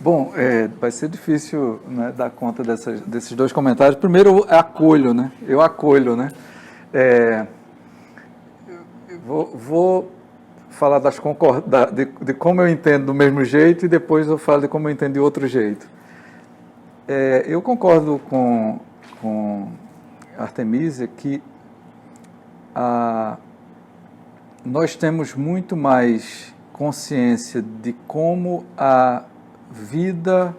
Bom, vai ser difícil, né, dar conta desses dois comentários. Primeiro, eu acolho, né? Vou falar de como eu entendo do mesmo jeito e depois eu falo de como eu entendo de outro jeito. Eu concordo com Artemisia que nós temos muito mais consciência de como a vida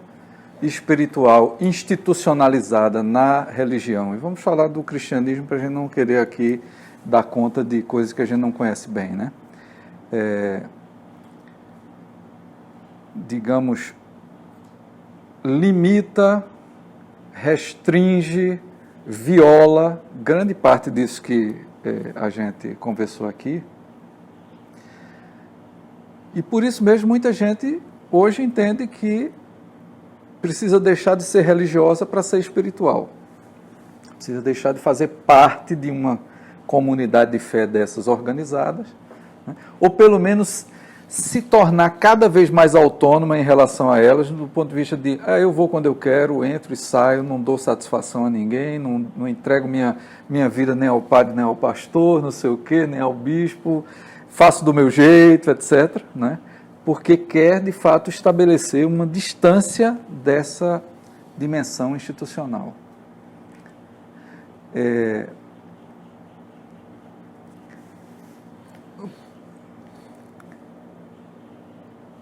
espiritual institucionalizada na religião, e vamos falar do cristianismo para a gente não querer aqui dar conta de coisas que a gente não conhece bem, né? Digamos, limita, restringe, viola grande parte disso que a gente conversou aqui. E por isso mesmo muita gente hoje entende que precisa deixar de ser religiosa para ser espiritual. Precisa deixar de fazer parte de uma comunidade de fé dessas organizadas, né? Ou pelo menos se tornar cada vez mais autônoma em relação a elas, do ponto de vista de, eu vou quando eu quero, entro e saio, não dou satisfação a ninguém, não entrego minha vida nem ao padre, nem ao pastor, não sei o quê, nem ao bispo, faço do meu jeito, etc., né? Porque quer, de fato, estabelecer uma distância dessa dimensão institucional.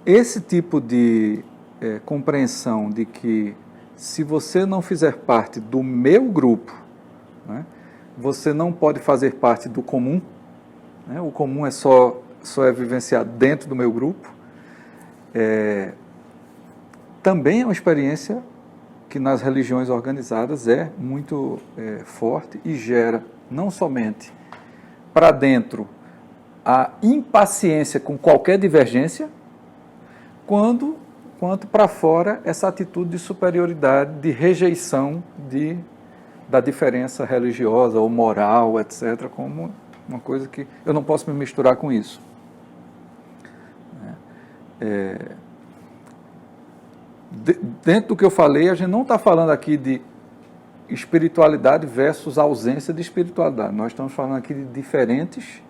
Esse tipo de compreensão de que, se você não fizer parte do meu grupo, né, você não pode fazer parte do comum, né, o comum só é vivenciado dentro do meu grupo, também é uma experiência que nas religiões organizadas é muito forte e gera não somente para dentro a impaciência com qualquer divergência, quanto para fora essa atitude de superioridade, de rejeição da diferença religiosa ou moral, etc., como uma coisa que eu não posso me misturar com isso. Dentro do que eu falei, a gente não está falando aqui de espiritualidade versus ausência de espiritualidade. Nós estamos falando aqui de diferentes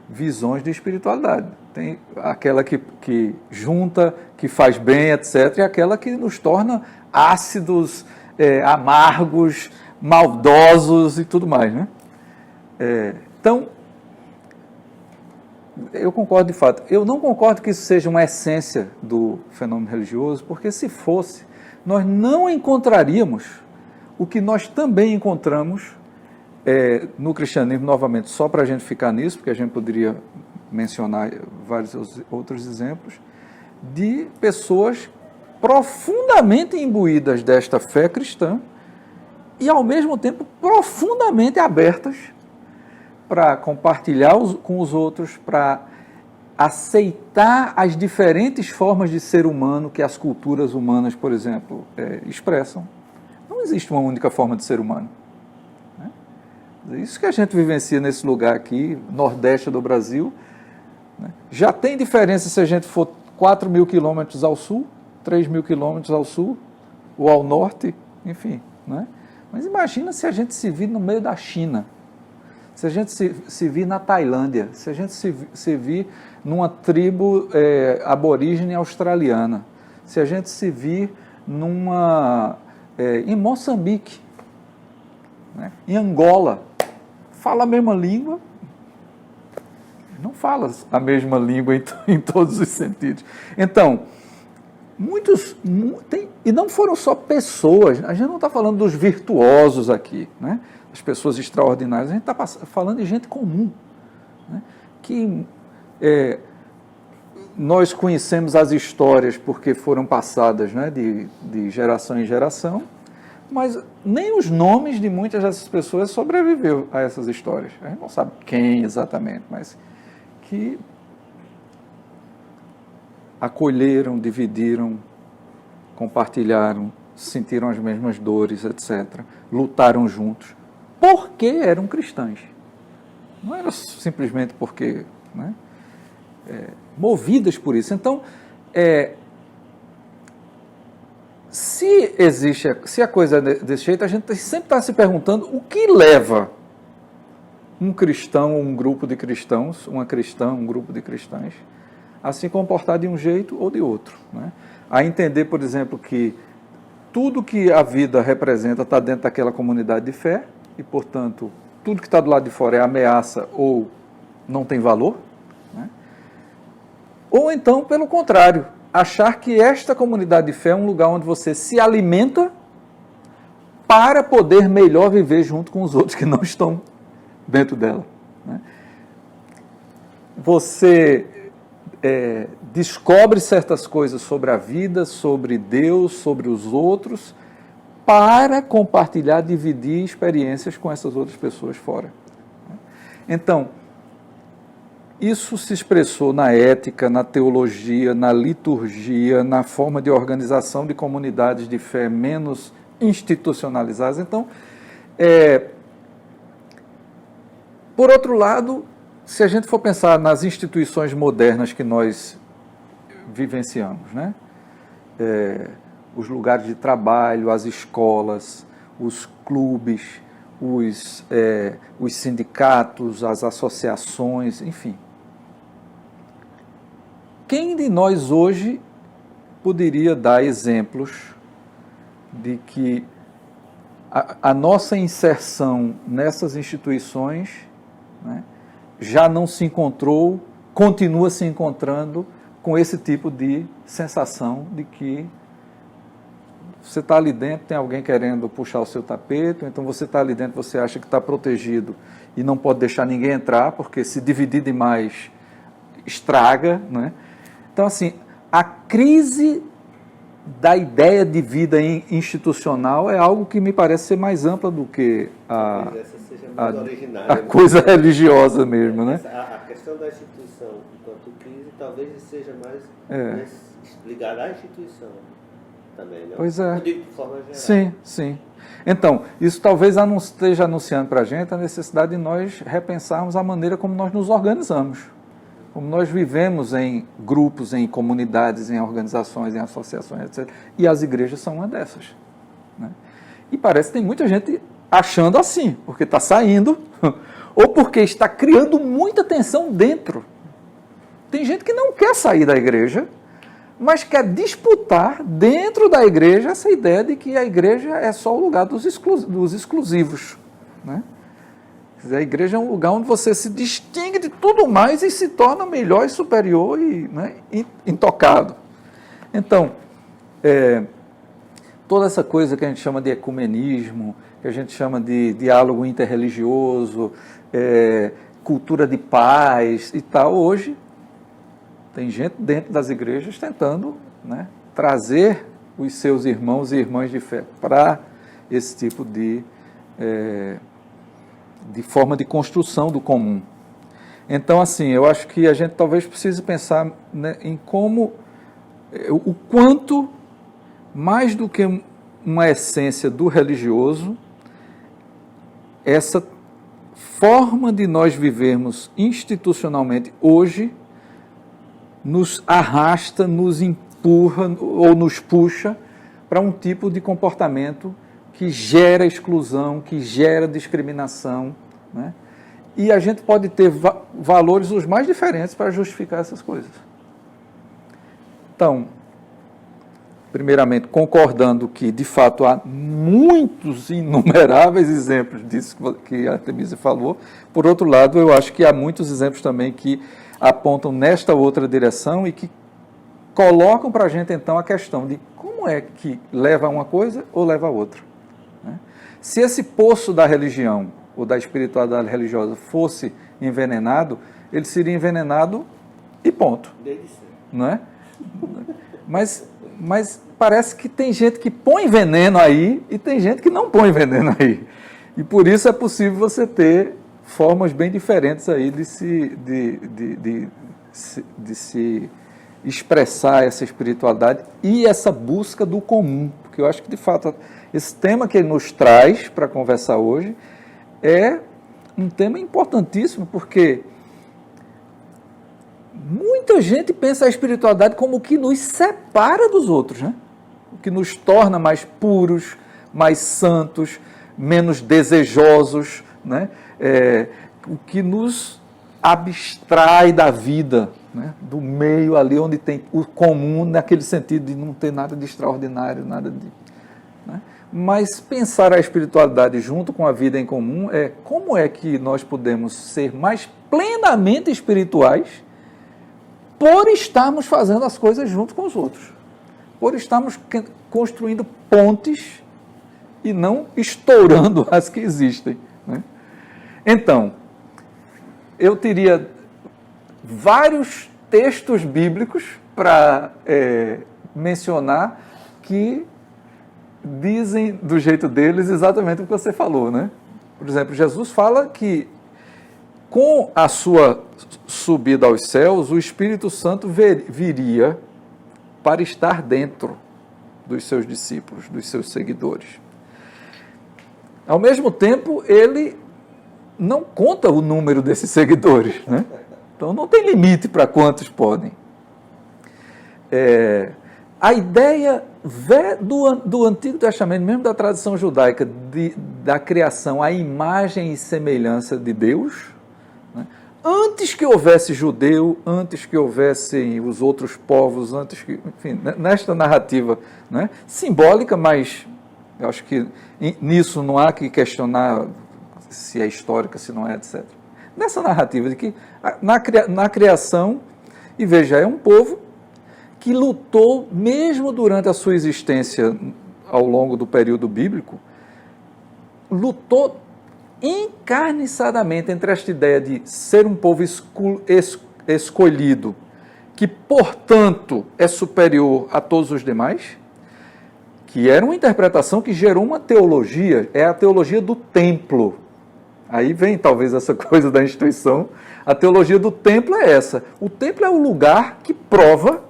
visões de espiritualidade. Tem aquela que junta, que faz bem, etc., e aquela que nos torna ácidos, amargos, maldosos e tudo mais, né? Então, eu concordo de fato. Eu não concordo que isso seja uma essência do fenômeno religioso, porque se fosse, nós não encontraríamos o que nós também encontramos no cristianismo, novamente, só para a gente ficar nisso, porque a gente poderia mencionar vários outros exemplos, de pessoas profundamente imbuídas desta fé cristã e, ao mesmo tempo, profundamente abertas para compartilhar com os outros, para aceitar as diferentes formas de ser humano que as culturas humanas, por exemplo, expressam. Não existe uma única forma de ser humano. Né? Isso que a gente vivencia nesse lugar aqui, nordeste do Brasil, né? Já tem diferença se a gente for 4.000 quilômetros ao sul, 3.000 quilômetros ao sul, ou ao norte, enfim. Né? Mas imagina se a gente se vir no meio da China, se a gente se vir na Tailândia, se a gente se vir numa tribo aborígene australiana, se a gente se vir em Moçambique, né, em Angola, fala a mesma língua, não fala a mesma língua em todos os sentidos. Então, e não foram só pessoas, a gente não está falando dos virtuosos aqui, né? As pessoas extraordinárias, a gente está falando de gente comum, né? Que nós conhecemos as histórias porque foram passadas, né, de geração em geração, mas nem os nomes de muitas dessas pessoas sobreviveu a essas histórias. A gente não sabe quem exatamente, mas que acolheram, dividiram, compartilharam, sentiram as mesmas dores, etc., lutaram juntos, porque eram cristãs. Não era simplesmente porque, né, movidas por isso. Então, se a coisa é desse jeito, a gente sempre está se perguntando o que leva um cristão, um grupo de cristãos, uma cristã, um grupo de cristãs, a se comportar de um jeito ou de outro, né? A entender, por exemplo, que tudo que a vida representa está dentro daquela comunidade de fé e, portanto, tudo que está do lado de fora é ameaça ou não tem valor, né? Ou então, pelo contrário, achar que esta comunidade de fé é um lugar onde você se alimenta para poder melhor viver junto com os outros que não estão dentro dela, né? Você descobre certas coisas sobre a vida, sobre Deus, sobre os outros, para compartilhar, dividir experiências com essas outras pessoas fora. Então, isso se expressou na ética, na teologia, na liturgia, na forma de organização de comunidades de fé menos institucionalizadas. Então, por outro lado, se a gente for pensar nas instituições modernas que nós vivenciamos, né? Os lugares de trabalho, as escolas, os clubes, os sindicatos, as associações, enfim. Quem de nós hoje poderia dar exemplos de que a nossa inserção nessas instituições, né, já não se encontrou, continua se encontrando com esse tipo de sensação de que você está ali dentro, tem alguém querendo puxar o seu tapete, então você está ali dentro, você acha que está protegido e não pode deixar ninguém entrar, porque se dividir demais estraga, né? Então, assim, a crise da ideia de vida institucional é algo que me parece ser mais ampla do que a coisa religiosa mesmo, né? A questão da instituição enquanto crise talvez seja mais ligada à instituição também, não? Pois é. De forma geral. Sim, sim. Então, isso talvez esteja anunciando para a gente a necessidade de nós repensarmos a maneira como nós nos organizamos, como nós vivemos em grupos, em comunidades, em organizações, em associações, etc. E as igrejas são uma dessas, né? E parece que tem muita gente achando assim, porque está saindo, ou porque está criando muita tensão dentro. Tem gente que não quer sair da igreja, mas quer disputar dentro da igreja essa ideia de que a igreja é só o lugar dos exclusivos, né? Quer dizer, a igreja é um lugar onde você se distingue de tudo mais e se torna melhor e superior e, né, intocado. Então, toda essa coisa que a gente chama de ecumenismo, que a gente chama de diálogo interreligioso, cultura de paz e tal, hoje tem gente dentro das igrejas tentando, né, trazer os seus irmãos e irmãs de fé para esse tipo de forma de construção do comum. Então, assim, eu acho que a gente talvez precise pensar, né, em como, o quanto, mais do que uma essência do religioso, essa forma de nós vivermos institucionalmente hoje nos arrasta, nos empurra ou nos puxa para um tipo de comportamento que gera exclusão, que gera discriminação, né? E a gente pode ter valores os mais diferentes para justificar essas coisas. Então, primeiramente, concordando que, de fato, há muitos, inumeráveis exemplos disso que a Artemisia falou. Por outro lado, eu acho que há muitos exemplos também que apontam nesta outra direção e que colocam para a gente, então, a questão de como é que leva a uma coisa ou leva a outra, né? Se esse poço da religião ou da espiritualidade religiosa fosse envenenado, ele seria envenenado e ponto. Não é? Mas parece que tem gente que põe veneno aí e tem gente que não põe veneno aí. E por isso é possível você ter formas bem diferentes aí de se expressar essa espiritualidade e essa busca do comum. Porque eu acho que, de fato, esse tema que ele nos traz para conversar hoje é um tema importantíssimo, porque muita gente pensa a espiritualidade como o que nos separa dos outros, né? o que nos torna mais puros, mais santos, menos desejosos, né? O que nos abstrai da vida, né? Do meio ali onde tem o comum, naquele sentido de não ter nada de extraordinário, nada de... né? Mas pensar a espiritualidade junto com a vida em comum é como é que nós podemos ser mais plenamente espirituais por estarmos fazendo as coisas junto com os outros, por estarmos construindo pontes e não estourando as que existem, né? Então, eu teria vários textos bíblicos para mencionar que dizem do jeito deles exatamente o que você falou, né? Por exemplo, Jesus fala que com a sua subida aos céus, o Espírito Santo viria para estar dentro dos seus discípulos, dos seus seguidores. Ao mesmo tempo, ele não conta o número desses seguidores, né? Então não tem limite para quantos podem. A ideia do Antigo Testamento, mesmo da tradição judaica, da criação à imagem e semelhança de Deus, né? Antes que houvesse judeu, antes que houvessem os outros povos, antes que, enfim, nesta narrativa, né? Simbólica, mas eu acho que nisso não há que questionar se é histórica, se não é, etc. Nessa narrativa de que na criação, e veja, é um povo que lutou, mesmo durante a sua existência ao longo do período bíblico, lutou encarniçadamente entre esta ideia de ser um povo escolhido, que, portanto, é superior a todos os demais, que era uma interpretação que gerou uma teologia, é a teologia do templo. Aí vem talvez essa coisa da instituição. A teologia do templo é essa. O templo é o lugar que prova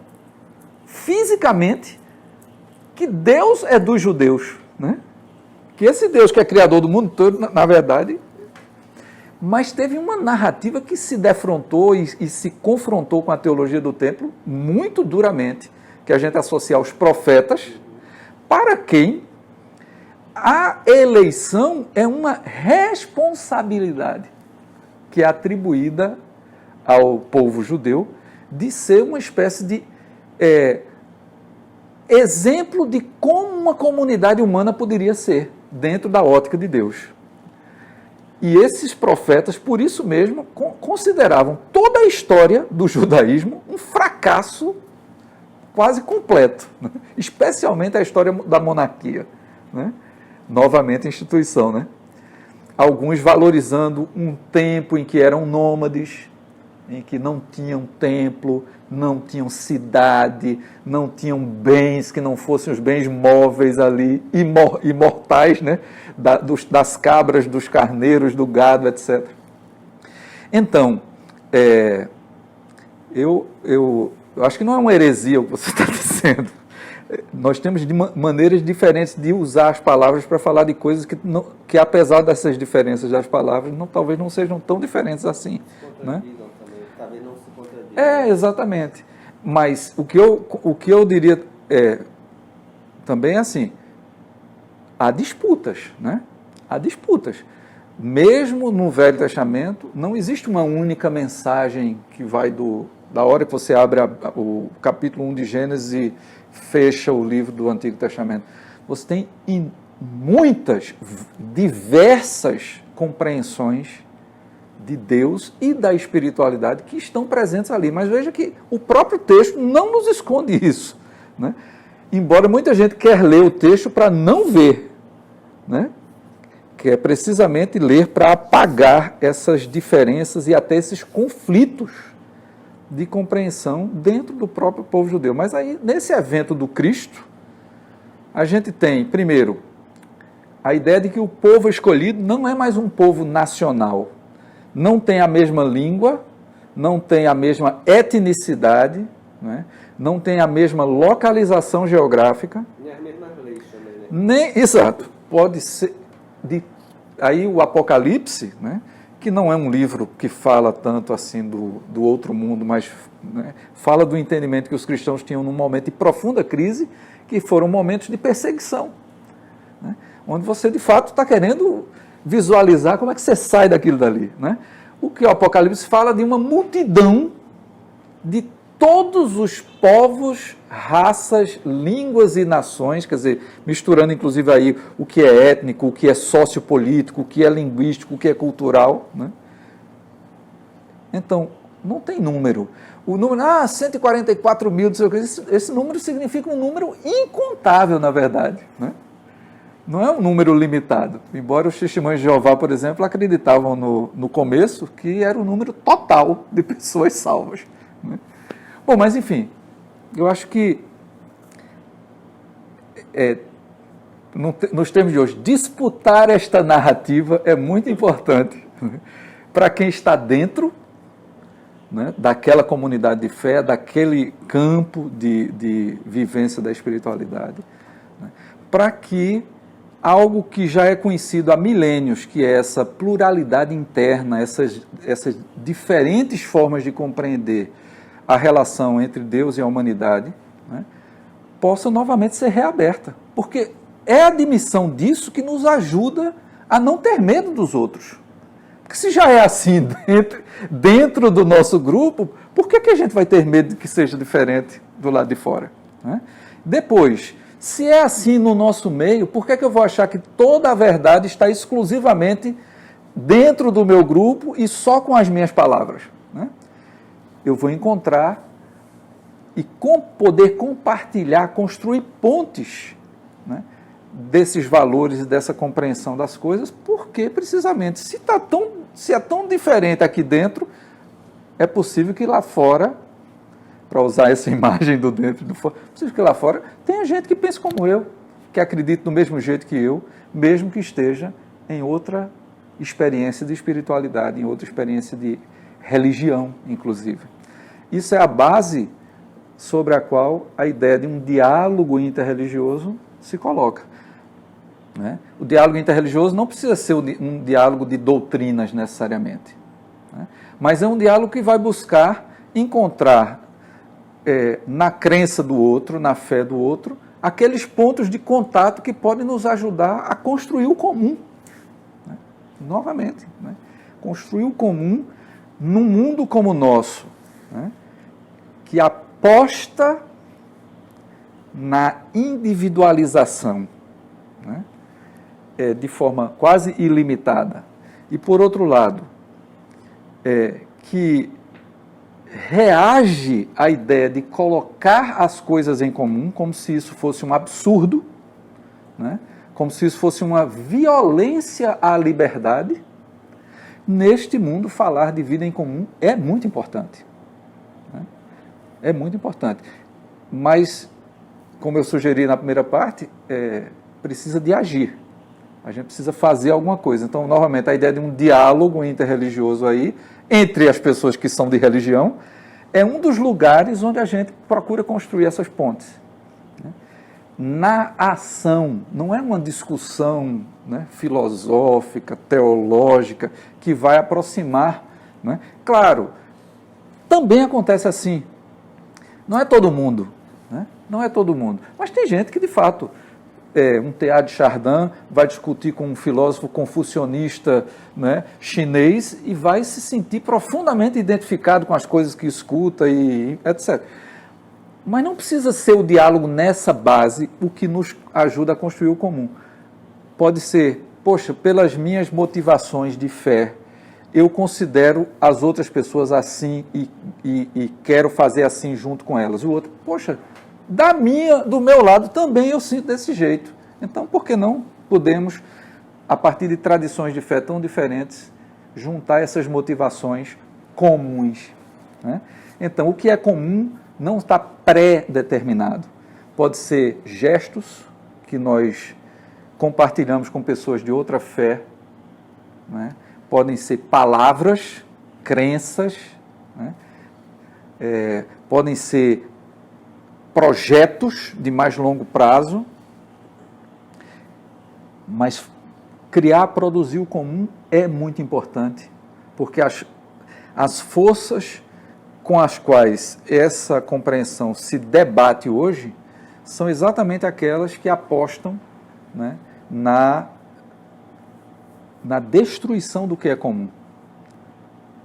fisicamente que Deus é dos judeus, né? Que esse Deus que é criador do mundo todo, na verdade... Mas teve uma narrativa que se defrontou e se confrontou com a teologia do templo muito duramente, que a gente associa aos profetas, para quem a eleição é uma responsabilidade que é atribuída ao povo judeu de ser uma espécie de exemplo de como uma comunidade humana poderia ser dentro da ótica de Deus. E esses profetas, por isso mesmo, consideravam toda a história do judaísmo um fracasso quase completo, né? Especialmente a história da monarquia, né? Novamente instituição, né? Alguns valorizando um tempo em que eram nômades, em que não tinham templo, não tinham cidade, não tinham bens que não fossem os bens móveis ali, imortais, né? Das cabras, dos carneiros, do gado, etc. Então, eu acho que não é uma heresia o que você está dizendo. Nós temos maneiras diferentes de usar as palavras para falar de coisas que apesar dessas diferenças das palavras, talvez não sejam tão diferentes assim. Né? Talvez não se contradigam. Exatamente. Mas o que eu diria também é assim, há disputas, né? Há disputas. Mesmo no Velho Testamento, não existe uma única mensagem que vai da hora que você abre o capítulo 1 de Gênesis e fecha o livro do Antigo Testamento. Você tem muitas, diversas compreensões de Deus e da espiritualidade que estão presentes ali. Mas veja que o próprio texto não nos esconde isso, né? Embora muita gente quer ler o texto para não ver, né? Que é precisamente ler para apagar essas diferenças e até esses conflitos de compreensão dentro do próprio povo judeu. Mas aí, nesse evento do Cristo, a gente tem, primeiro, a ideia de que o povo escolhido não é mais um povo nacional, não tem a mesma língua, não tem a mesma etnicidade, né? Não tem a mesma localização geográfica. Nem as mesmas leis também, né? Exato. Pode ser... aí o Apocalipse, né? que não é um livro que fala tanto assim do outro mundo, mas, né, fala do entendimento que os cristãos tinham num momento de profunda crise, que foram momentos de perseguição, né, onde você de fato está querendo visualizar como é que você sai daquilo dali, né? O que o Apocalipse fala de uma multidão de todos os povos, raças, línguas e nações, quer dizer, misturando inclusive aí o que é étnico, o que é sociopolítico, o que é linguístico, o que é cultural, né? Então, não tem número. O número, 144 mil, não sei o que, esse número significa um número incontável, na verdade, né? Não é um número limitado. Embora os testemunhos de Jeová, por exemplo, acreditavam no começo que era o número total de pessoas salvas, né? Bom, mas enfim, eu acho que nos termos de hoje, disputar esta narrativa é muito importante, né, para quem está dentro, né, daquela comunidade de fé, daquele campo de vivência da espiritualidade, né, para que algo que já é conhecido há milênios, que é essa pluralidade interna, essas diferentes formas de compreender a relação entre Deus e a humanidade, né, possa novamente ser reaberta. Porque é a admissão disso que nos ajuda a não ter medo dos outros. Porque se já é assim dentro do nosso grupo, por que a gente vai ter medo de que seja diferente do lado de fora, né? Depois, se é assim no nosso meio, por que eu vou achar que toda a verdade está exclusivamente dentro do meu grupo e só com as minhas palavras, né? Eu vou encontrar e poder compartilhar, construir pontes, né, desses valores e dessa compreensão das coisas, porque precisamente se é tão diferente aqui dentro, é possível que lá fora, para usar essa imagem do dentro e do fora, é possível que lá fora tenha gente que pense como eu, que acredite do mesmo jeito que eu, mesmo que esteja em outra experiência de espiritualidade, em outra experiência de religião, inclusive. Isso é a base sobre a qual a ideia de um diálogo interreligioso se coloca, né? O diálogo interreligioso não precisa ser um diálogo de doutrinas necessariamente, né? Mas é um diálogo que vai buscar encontrar na crença do outro, na fé do outro, aqueles pontos de contato que podem nos ajudar a construir o comum, né? Novamente, né? Construir o comum num mundo como o nosso, né, que aposta na individualização, né, de forma quase ilimitada. E, por outro lado, que reage à ideia de colocar as coisas em comum como se isso fosse um absurdo, né, como se isso fosse uma violência à liberdade. Neste mundo, falar de vida em comum é muito importante, né? É muito importante. Mas, como eu sugeri na primeira parte, precisa de agir. A gente precisa fazer alguma coisa. Então, novamente, a ideia de um diálogo interreligioso aí, entre as pessoas que são de religião, é um dos lugares onde a gente procura construir essas pontes, né? Na ação, não é uma discussão, né, filosófica, teológica, que vai aproximar, né? Claro, também acontece assim, não é todo mundo, né? Não é todo mundo, mas tem gente que de fato, um Teilhard de Chardin vai discutir com um filósofo confucionista, né, chinês, e vai se sentir profundamente identificado com as coisas que escuta e etc. Mas não precisa ser o diálogo nessa base o que nos ajuda a construir o comum. Pode ser, poxa, pelas minhas motivações de fé, eu considero as outras pessoas assim e quero fazer assim junto com elas. O outro, poxa, do meu lado também eu sinto desse jeito. Então, por que não podemos, a partir de tradições de fé tão diferentes, juntar essas motivações comuns, né? Então, o que é comum não está pré-determinado. Pode ser gestos que nós compartilhamos com pessoas de outra fé, né? Podem ser palavras, crenças, né? Podem ser projetos de mais longo prazo, mas produzir o comum é muito importante porque as forças com as quais essa compreensão se debate hoje são exatamente aquelas que apostam, né, na destruição do que é comum,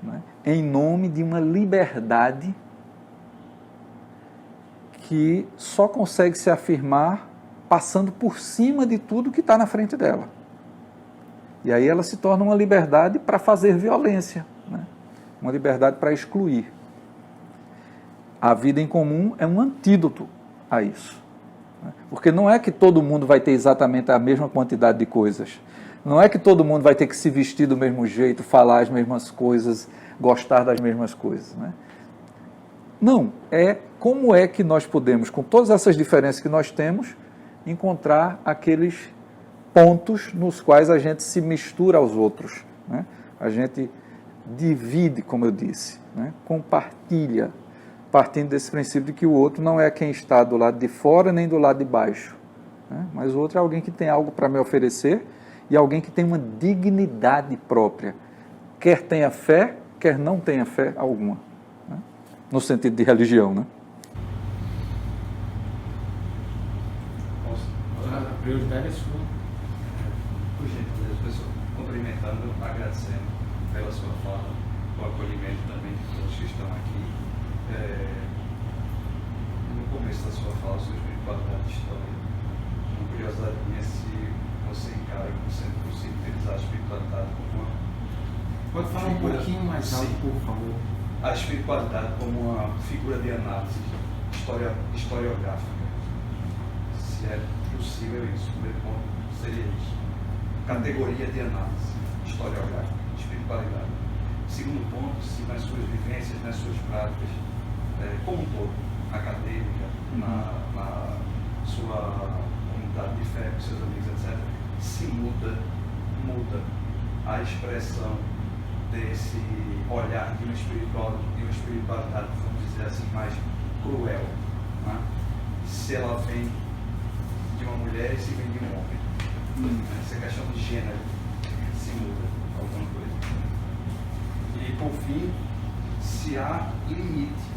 né, em nome de uma liberdade que só consegue se afirmar passando por cima de tudo que está na frente dela. E aí ela se torna uma liberdade para fazer violência, né? Uma liberdade para excluir. A vida em comum é um antídoto a isso, né? Porque não é que todo mundo vai ter exatamente a mesma quantidade de coisas. Não é que todo mundo vai ter que se vestir do mesmo jeito, falar as mesmas coisas, gostar das mesmas coisas, né? Não, é como é que nós podemos, com todas essas diferenças que nós temos, encontrar aqueles pontos nos quais a gente se mistura aos outros, né? A gente divide, como eu disse, né? Compartilha, partindo desse princípio de que o outro não é quem está do lado de fora nem do lado de baixo, né? Mas o outro é alguém que tem algo para me oferecer e alguém que tem uma dignidade própria, quer tenha fé, quer não tenha fé alguma, né? No sentido de religião, né? A prioridade é sua. Por gentileza, pessoal, cumprimentando, agradecendo pela sua fala, o acolhimento também de todos que estão aqui. No começo da sua fala sobre espiritualidade e história, uma curiosidade minha se você encara como sendo possível utilizar a espiritualidade como uma... Pode falar um pouquinho mais alto, por favor. A espiritualidade como uma figura de análise historiográfica. Se é possível isso, o primeiro ponto seria isso. Categoria de análise historiográfica, espiritualidade. Segundo ponto, se nas suas vivências, nas suas práticas, como um todo, acadêmica, na sua comunidade de fé, com seus amigos, etc., se muda a expressão desse olhar de uma espiritualidade, vamos dizer assim, mais cruel, né? Se ela vem de uma mulher e se vem de um homem. Essa questão de gênero se muda alguma coisa. E por fim, se há limite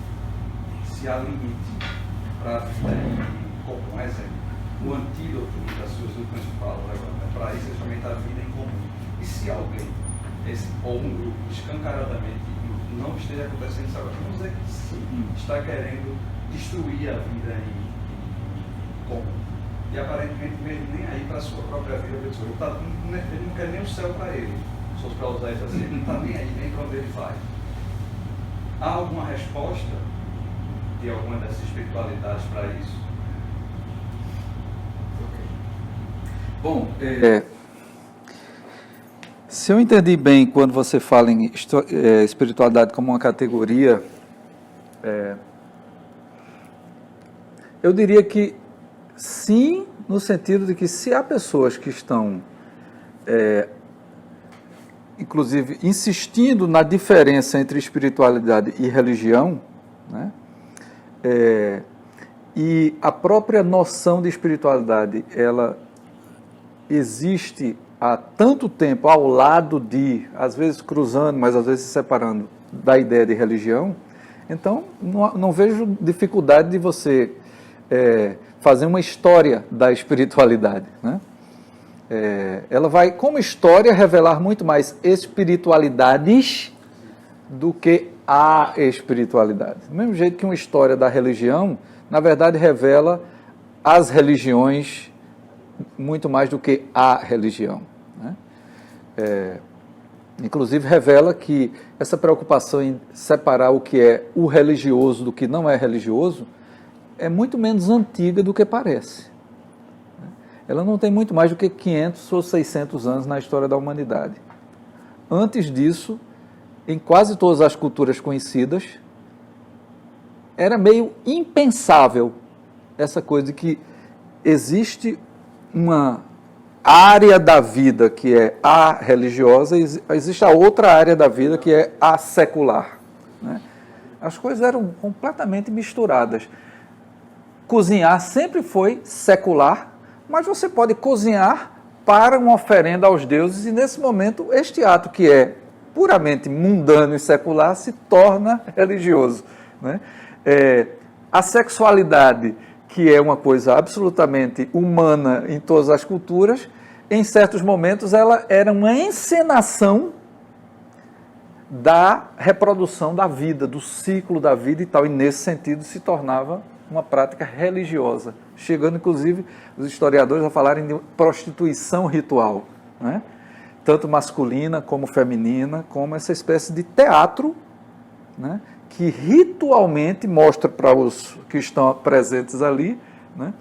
para a vida em comum. Exemplo, o antídoto das suas últimas falas agora, para isso é justamente a vida em comum. E se alguém, ou um grupo, escancaradamente não esteja acontecendo isso agora, vamos dizer que sim, está querendo destruir a vida em comum. E aparentemente mesmo nem aí para a sua própria vida, ele não quer nem o céu para ele, se fosse para usar isso assim, ele não está nem aí, nem para onde ele vai. Há alguma resposta de alguma dessas espiritualidades para isso? Bom, se eu entendi bem quando você fala em espiritualidade como uma categoria, eu diria que sim, no sentido de que se há pessoas que estão, inclusive, insistindo na diferença entre espiritualidade e religião, né, e a própria noção de espiritualidade, ela existe há tanto tempo ao lado de, às vezes cruzando, mas às vezes se separando da ideia de religião, então não vejo dificuldade de você fazer uma história da espiritualidade, né? Ela vai, como história, revelar muito mais espiritualidades do que a espiritualidade. Do mesmo jeito que uma história da religião, na verdade, revela as religiões muito mais do que a religião, né? Inclusive revela que essa preocupação em separar o que é o religioso do que não é religioso é muito menos antiga do que parece. Ela não tem muito mais do que 500 ou 600 anos na história da humanidade. Antes disso, em quase todas as culturas conhecidas, era meio impensável essa coisa de que existe uma área da vida que é a religiosa e existe a outra área da vida que é a secular, né? As coisas eram completamente misturadas. Cozinhar sempre foi secular, mas você pode cozinhar para uma oferenda aos deuses, e nesse momento este ato que é puramente mundano e secular se torna religioso, né? A sexualidade, que é uma coisa absolutamente humana em todas as culturas, em certos momentos ela era uma encenação da reprodução da vida, do ciclo da vida e tal, e nesse sentido se tornava uma prática religiosa, chegando inclusive os historiadores a falarem de prostituição ritual, né? Tanto masculina como feminina, como essa espécie de teatro, né? Que ritualmente mostra para os que estão presentes ali, né?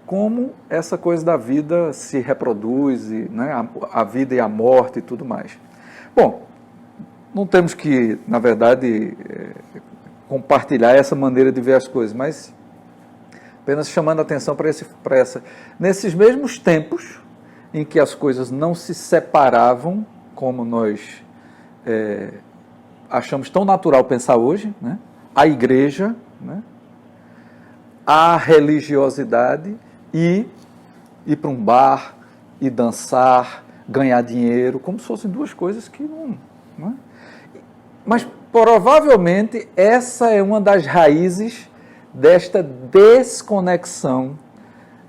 Como essa coisa da vida se reproduz, né? A vida e a morte e tudo mais. Bom, não temos que, na verdade, compartilhar essa maneira de ver as coisas, mas apenas chamando a atenção para essa. Nesses mesmos tempos em que as coisas não se separavam, como nós achamos tão natural pensar hoje, né? A igreja, né? A religiosidade e ir para um bar e dançar, ganhar dinheiro, como se fossem duas coisas que não é? Mas provavelmente essa é uma das raízes desta desconexão,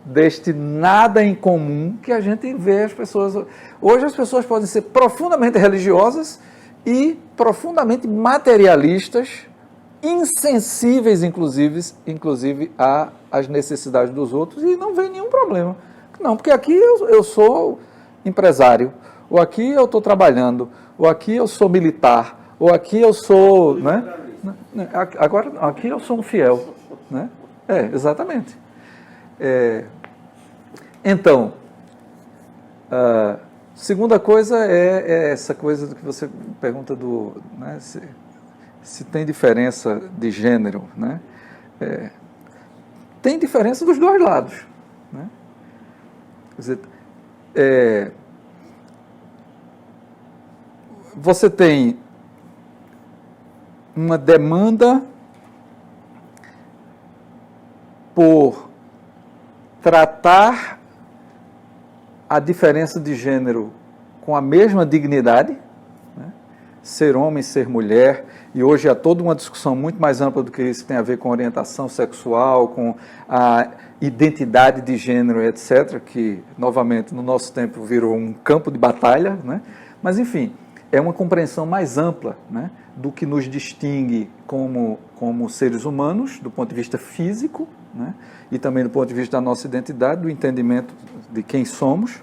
deste nada em comum que a gente vê as pessoas. Hoje as pessoas podem ser profundamente religiosas e profundamente materialistas, insensíveis inclusive às necessidades dos outros, e não vê nenhum problema. Não, porque aqui eu sou empresário, ou aqui eu estou trabalhando, ou aqui eu sou militar, ou aqui eu sou, né? Agora, aqui eu sou um fiel, né? Exatamente. Então, a segunda coisa é essa coisa que você pergunta né, se tem diferença de gênero, né? Tem diferença dos dois lados, né? Quer dizer, você tem uma demanda por tratar a diferença de gênero com a mesma dignidade, né? Ser homem, ser mulher, e hoje há toda uma discussão muito mais ampla do que isso, que tem a ver com orientação sexual, com a identidade de gênero, etc., que, novamente, no nosso tempo virou um campo de batalha, né? Mas, enfim, é uma compreensão mais ampla, né, do que nos distingue como seres humanos, do ponto de vista físico, né, e também do ponto de vista da nossa identidade, do entendimento de quem somos.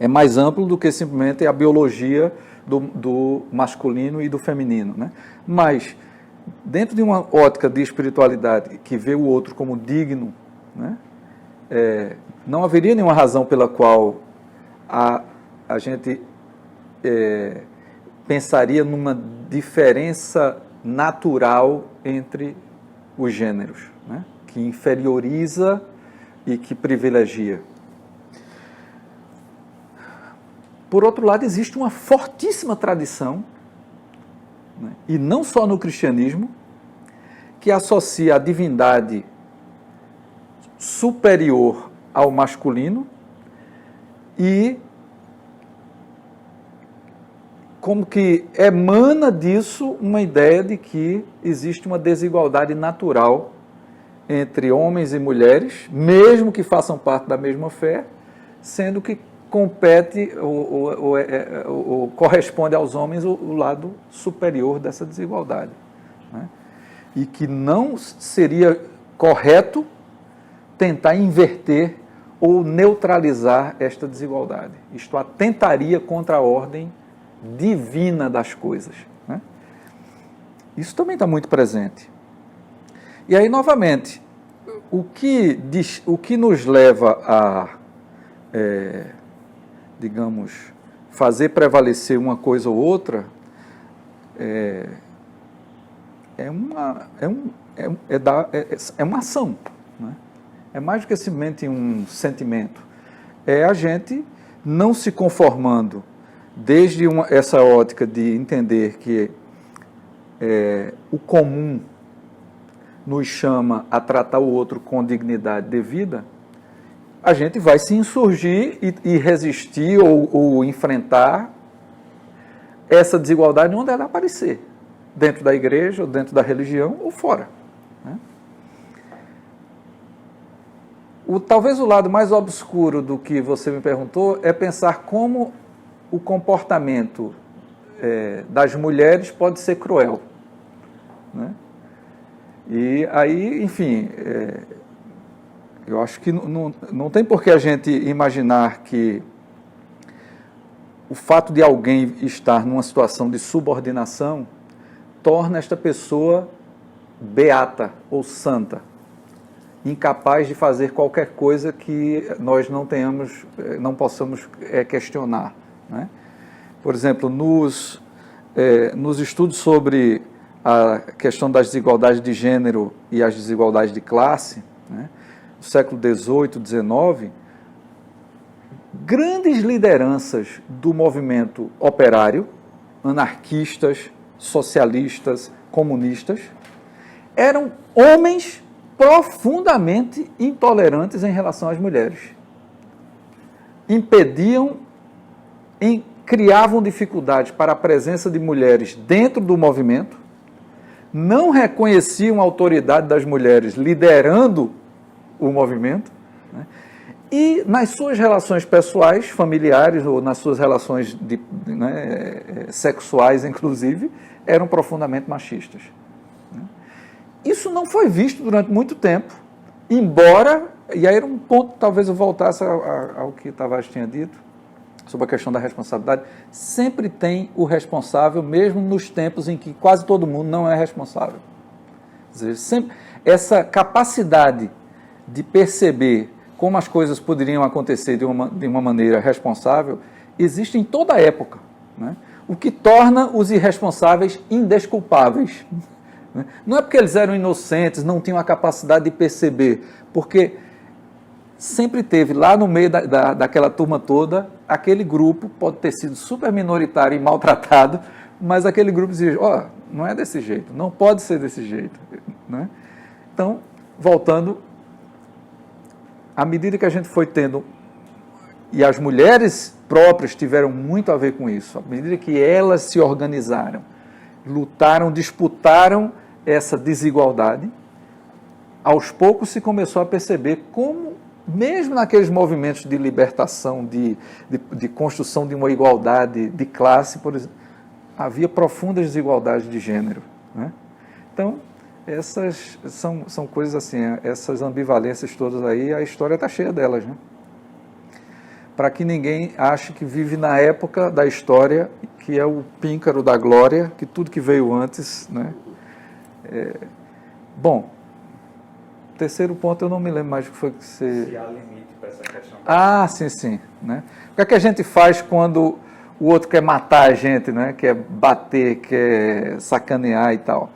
É mais amplo do que simplesmente a biologia do masculino e do feminino, né? Mas, dentro de uma ótica de espiritualidade que vê o outro como digno, né, não haveria nenhuma razão pela qual a gente pensaria numa diferença natural entre os gêneros, né, que inferioriza e que privilegia. Por outro lado, existe uma fortíssima tradição, né, e não só no cristianismo, que associa a divindade superior ao masculino e como que emana disso uma ideia de que existe uma desigualdade natural entre homens e mulheres, mesmo que façam parte da mesma fé, sendo que compete ou corresponde aos homens o lado superior dessa desigualdade, né? E que não seria correto tentar inverter ou neutralizar esta desigualdade. Isto atentaria contra a ordem divina das coisas, né? Isso também está muito presente. E aí, novamente, o que nos leva a, digamos, fazer prevalecer uma coisa ou outra é uma ação, né? É mais do que simplesmente um sentimento. É a gente não se conformando desde essa ótica de entender que o comum nos chama a tratar o outro com dignidade devida, a gente vai se insurgir e resistir ou enfrentar essa desigualdade onde ela aparecer, dentro da igreja, ou dentro da religião, ou fora. Né? Talvez o lado mais obscuro do que você me perguntou é pensar como o comportamento das mulheres pode ser cruel. Né? E aí, enfim, eu acho que não tem por que a gente imaginar que o fato de alguém estar numa situação de subordinação torna esta pessoa beata ou santa, incapaz de fazer qualquer coisa que nós não possamos questionar. Né? Por exemplo, nos estudos sobre a questão das desigualdades de gênero e as desigualdades de classe, né, do século XVIII, XIX, grandes lideranças do movimento operário, anarquistas, socialistas, comunistas, eram homens profundamente intolerantes em relação às mulheres. Criavam dificuldades para a presença de mulheres dentro do movimento, não reconheciam a autoridade das mulheres liderando o movimento, né? E nas suas relações pessoais, familiares, ou nas suas relações sexuais, inclusive, eram profundamente machistas. Né? Isso não foi visto durante muito tempo, embora, e aí era um ponto, talvez eu voltasse ao que Tavares tinha dito, sobre a questão da responsabilidade, sempre tem o responsável, mesmo nos tempos em que quase todo mundo não é responsável. Quer dizer, sempre, essa capacidade de perceber como as coisas poderiam acontecer de uma maneira responsável, existe em toda a época, né? O que torna os irresponsáveis indesculpáveis. Né? Não é porque eles eram inocentes, não tinham a capacidade de perceber, porque sempre teve lá no meio daquela turma toda, aquele grupo pode ter sido super minoritário e maltratado, mas aquele grupo dizia, não é desse jeito, não pode ser desse jeito. Né? Então, voltando, à medida que a gente foi tendo, e as mulheres próprias tiveram muito a ver com isso, à medida que elas se organizaram, lutaram, disputaram essa desigualdade, aos poucos se começou a perceber como, mesmo naqueles movimentos de libertação, de construção de uma igualdade de classe, por exemplo, havia profundas desigualdades de gênero. Né? Então, essas são coisas assim, essas ambivalências todas aí, a história está cheia delas. Né? Para que ninguém ache que vive na época da história, que é o píncaro da glória, que tudo que veio antes... Né? Bom, terceiro ponto, eu não me lembro mais o que foi que você... Se há limite para essa questão. Sim. Né? O que a gente faz quando o outro quer matar a gente, né? Quer bater, quer sacanear e tal?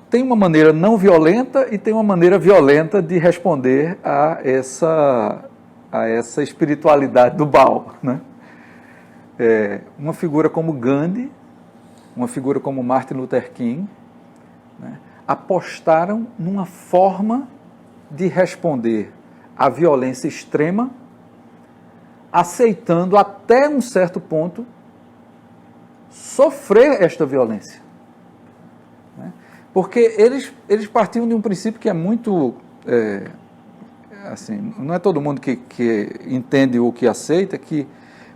Tem uma maneira não violenta e tem uma maneira violenta de responder a essa espiritualidade do Baal. Né? Uma figura como Gandhi, uma figura como Martin Luther King, né? Apostaram numa forma de responder à violência extrema, aceitando até um certo ponto sofrer esta violência. Né? Porque eles partiam de um princípio que é muito... assim, não é todo mundo que entende ou que aceita, que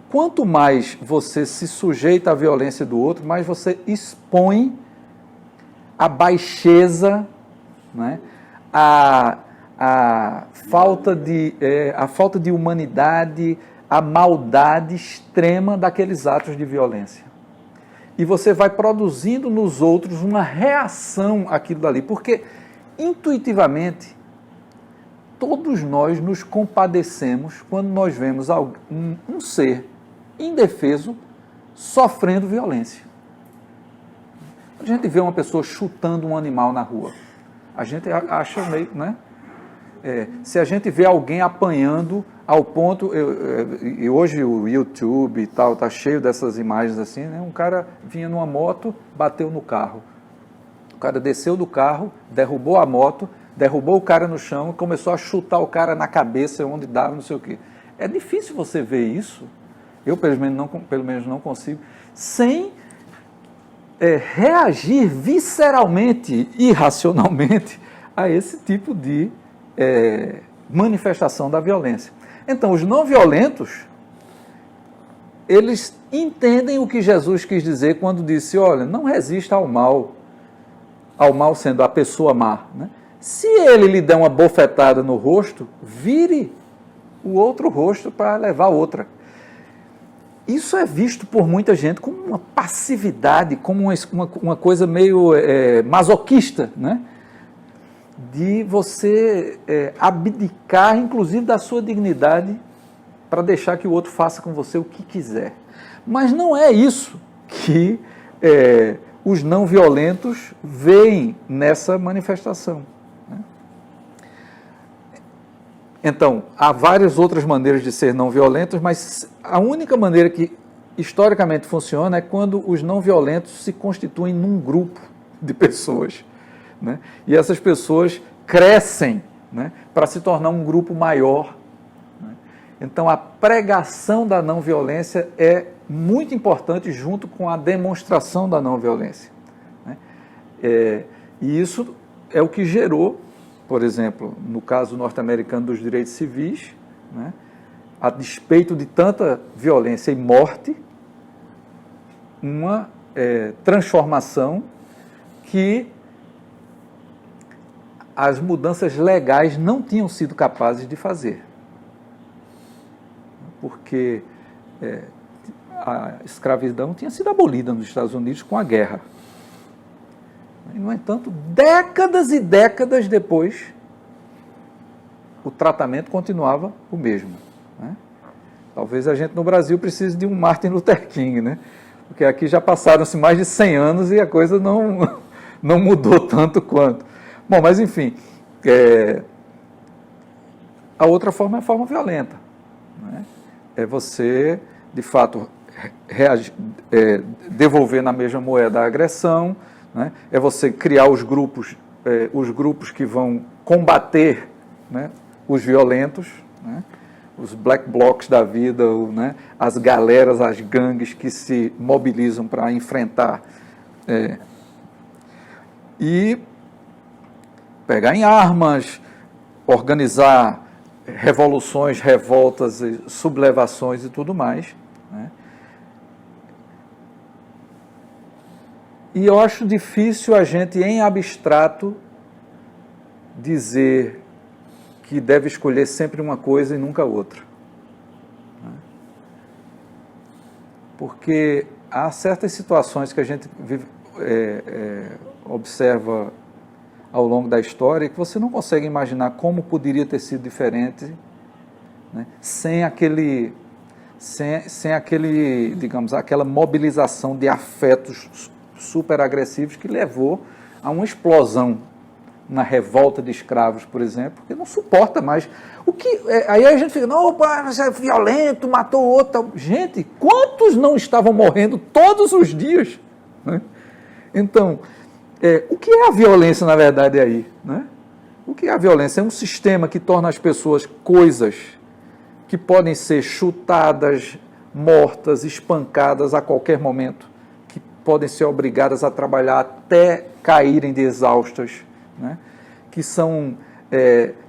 quanto mais você se sujeita à violência do outro, mais você expõe a baixeza, né? a falta de humanidade, a maldade extrema daqueles atos de violência. E você vai produzindo nos outros uma reação àquilo dali, porque intuitivamente todos nós nos compadecemos quando nós vemos um ser indefeso sofrendo violência. A gente vê uma pessoa chutando um animal na rua, a gente acha meio, né? Se a gente vê alguém apanhando ao ponto, e hoje o YouTube e tal está cheio dessas imagens assim, né? Um cara vinha numa moto, bateu no carro, o cara desceu do carro, derrubou a moto, derrubou o cara no chão e começou a chutar o cara na cabeça onde dava, não sei o quê. É difícil você ver isso eu pelo menos não consigo, sem reagir visceralmente, irracionalmente, a esse tipo de manifestação da violência. Então, os não violentos, eles entendem o que Jesus quis dizer quando disse, olha, não resista ao mal sendo a pessoa má, né? Se ele lhe der uma bofetada no rosto, vire o outro rosto para levar outra. Isso é visto por muita gente como uma passividade, como uma coisa meio masoquista, né? De você abdicar, inclusive, da sua dignidade para deixar que o outro faça com você o que quiser. Mas não é isso que os não violentos veem nessa manifestação. Né? Então, há várias outras maneiras de ser não violentos, mas a única maneira que historicamente funciona é quando os não violentos se constituem num grupo de pessoas. Né? E essas pessoas crescem, né, para se tornar um grupo maior. Né? Então, a pregação da não violência é muito importante junto com a demonstração da não violência. Né? E isso é o que gerou, por exemplo, no caso norte-americano dos direitos civis, né, a despeito de tanta violência e morte, uma transformação que as mudanças legais não tinham sido capazes de fazer. Porque a escravidão tinha sido abolida nos Estados Unidos com a guerra. E, no entanto, décadas e décadas depois, o tratamento continuava o mesmo. Né? Talvez a gente no Brasil precise de um Martin Luther King, né? Porque aqui já passaram-se mais de 100 anos e a coisa não mudou tanto quanto. Bom, mas enfim, a outra forma é a forma violenta. Né? É você, de fato, devolver na mesma moeda a agressão, né? É você criar os grupos que vão combater, né, os violentos, né? Os black blocs da vida, né, as galeras, as gangues que se mobilizam para enfrentar e pegar em armas, organizar revoluções, revoltas, sublevações e tudo mais. Né? E eu acho difícil a gente, em abstrato, dizer que deve escolher sempre uma coisa e nunca outra. Né? Porque há certas situações que a gente observa ao longo da história que você não consegue imaginar como poderia ter sido diferente, né, sem aquele, digamos, aquela mobilização de afetos super agressivos que levou a uma explosão na revolta de escravos, por exemplo, porque não suporta mais. Aí a gente fica, não, você é violento, matou outro. Gente, quantos não estavam morrendo todos os dias? Né? Então, o que é a violência, na verdade, aí? Né? O que é a violência? É um sistema que torna as pessoas coisas que podem ser chutadas, mortas, espancadas a qualquer momento, que podem ser obrigadas a trabalhar até caírem de exaustas, né? Que são,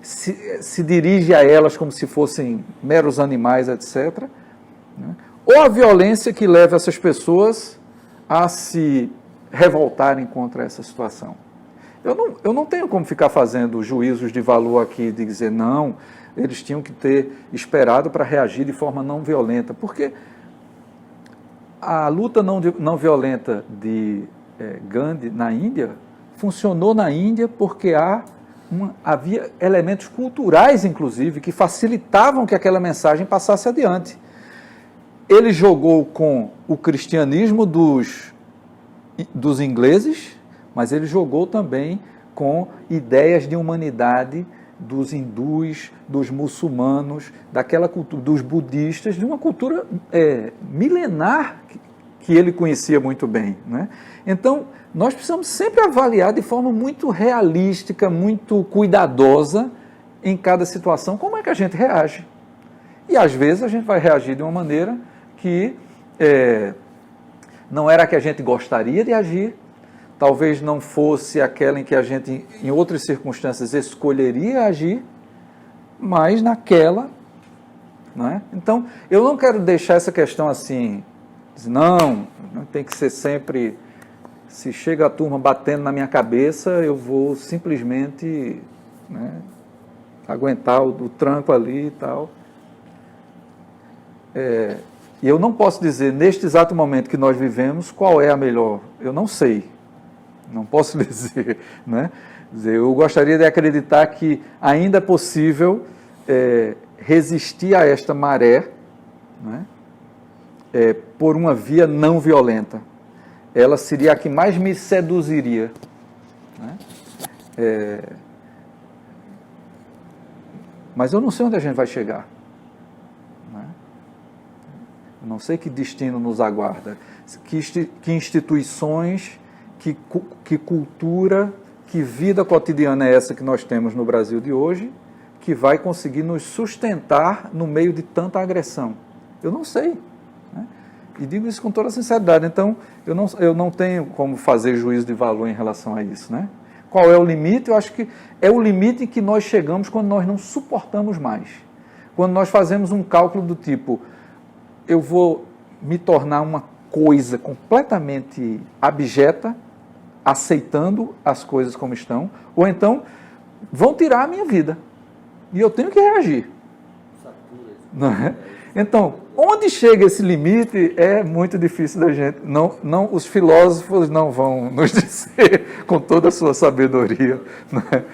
se dirige a elas como se fossem meros animais, etc. Né? Ou a violência que leva essas pessoas a se revoltarem contra essa situação. Eu não tenho como ficar fazendo juízos de valor aqui, de dizer, não, eles tinham que ter esperado para reagir de forma não violenta, porque a luta não violenta de Gandhi na Índia funcionou na Índia porque havia elementos culturais, inclusive, que facilitavam que aquela mensagem passasse adiante. Ele jogou com o cristianismo dos ingleses, mas ele jogou também com ideias de humanidade dos hindus, dos muçulmanos, daquela cultura, dos budistas, de uma cultura milenar que ele conhecia muito bem. Né? Então, nós precisamos sempre avaliar de forma muito realística, muito cuidadosa em cada situação, como é que a gente reage. E às vezes a gente vai reagir de uma maneira que não era a que a gente gostaria de agir, talvez não fosse aquela em que a gente, em outras circunstâncias, escolheria agir, mas naquela, não é? Então, eu não quero deixar essa questão assim, não tem que ser sempre, se chega a turma batendo na minha cabeça, eu vou simplesmente, né, aguentar o tranco ali e tal. E eu não posso dizer, neste exato momento que nós vivemos, qual é a melhor. Eu não sei. Não posso dizer, né? Eu gostaria de acreditar que ainda é possível resistir a esta maré, né? Por uma via não violenta. Ela seria a que mais me seduziria, né? Mas eu não sei onde a gente vai chegar, né? Eu não sei que destino nos aguarda, que instituições, que cultura, que vida cotidiana é essa que nós temos no Brasil de hoje, que vai conseguir nos sustentar no meio de tanta agressão. Eu não sei, né? E digo isso com toda sinceridade. Então, eu não tenho como fazer juízo de valor em relação a isso, né? Qual é o limite? Eu acho que é o limite em que nós chegamos quando nós não suportamos mais. Quando nós fazemos um cálculo do tipo, eu vou me tornar uma coisa completamente abjeta, aceitando as coisas como estão, ou então vão tirar a minha vida. E eu tenho que reagir. Não é? Então, onde chega esse limite é muito difícil da gente. Não, os filósofos não vão nos dizer com toda a sua sabedoria. Não é?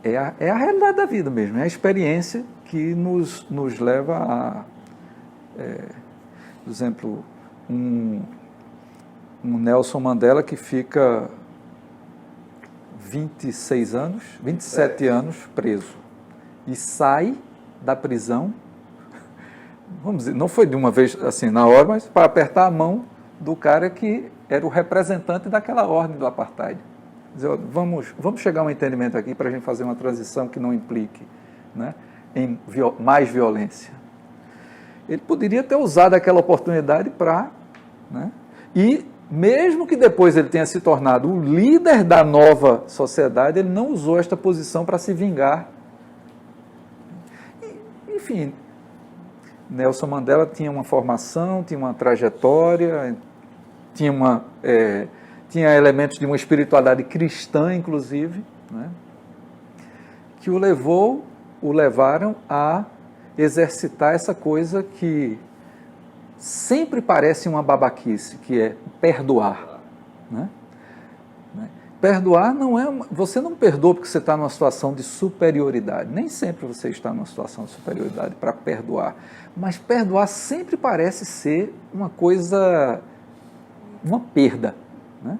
É a realidade da vida mesmo, é a experiência que nos leva a, por exemplo, um Nelson Mandela que fica 27 anos preso e sai da prisão, vamos dizer, não foi de uma vez assim na hora, mas para apertar a mão do cara que era o representante daquela ordem do apartheid. Dizer, vamos chegar a um entendimento aqui para a gente fazer uma transição que não implique, né, em mais violência. Ele poderia ter usado aquela oportunidade para, né, e mesmo que depois ele tenha se tornado o líder da nova sociedade, ele não usou esta posição para se vingar. Enfim, Nelson Mandela tinha uma formação, tinha uma trajetória, tinha elementos de uma espiritualidade cristã, inclusive, né, que o levaram a exercitar essa coisa que sempre parece uma babaquice, que é perdoar, né? Perdoar não é... Você não perdoa porque você está numa situação de superioridade. Nem sempre você está numa situação de superioridade para perdoar. Mas perdoar sempre parece ser uma coisa... uma perda, né?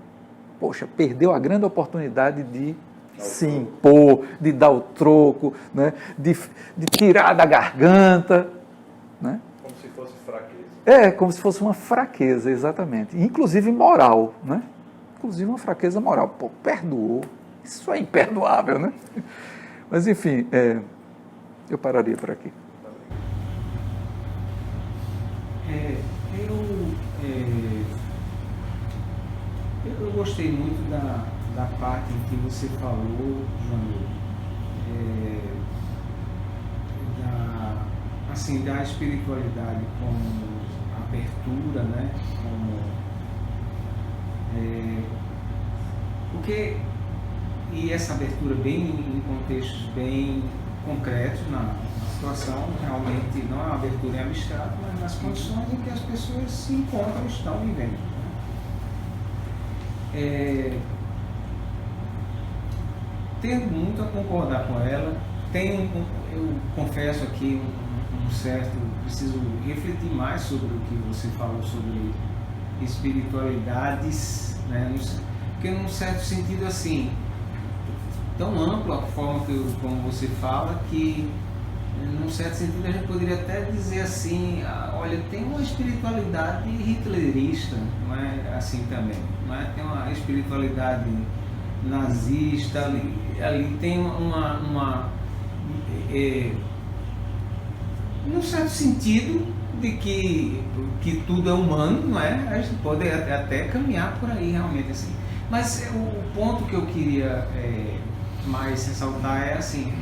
Poxa, perdeu a grande oportunidade de se impor, de dar o troco, né? de tirar da garganta, né? Como se fosse fraqueza. Como se fosse uma fraqueza, exatamente. Inclusive moral, né? Inclusive uma fraqueza moral. Pô, perdoou. Isso é imperdoável, né? Mas, enfim, eu pararia por aqui. Eu gostei muito da parte em que você falou, João, da espiritualidade como abertura, né? E essa abertura bem em contextos bem concretos na situação, realmente não é uma abertura em abstrato, mas nas condições em que as pessoas se encontram, estão vivendo. Tendo muito a concordar com ela, eu confesso aqui preciso refletir mais sobre o que você falou sobre espiritualidades, né? Porque num certo sentido assim, tão ampla a forma como você fala, que num certo sentido a gente poderia até dizer assim, olha, tem uma espiritualidade hitlerista, não é assim também, não é? Tem uma espiritualidade nazista, ali tem num certo sentido de que tudo é humano, não é? A gente pode até caminhar por aí realmente assim. Mas o ponto que eu queria mais ressaltar é assim,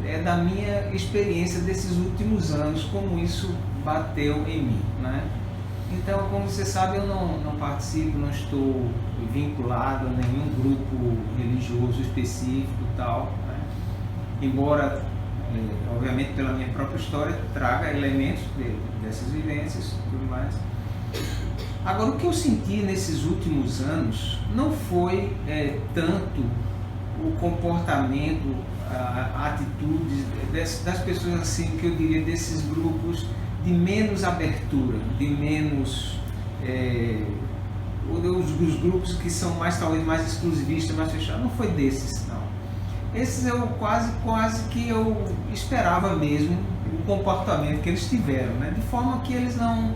é da minha experiência desses últimos anos, como isso bateu em mim, né? Então, como você sabe, eu não participo, não estou vinculado a nenhum grupo religioso específico e tal, né? Embora, obviamente, pela minha própria história, traga elementos dessas vivências e tudo mais. Agora, o que eu senti nesses últimos anos não foi tanto o comportamento, atitudes das pessoas, assim, que eu diria, desses grupos de menos abertura, de menos os grupos que são talvez mais exclusivistas, mais fechados. Não foi desses, não. Esses eu quase que eu esperava mesmo o comportamento que eles tiveram, né? De forma que eles não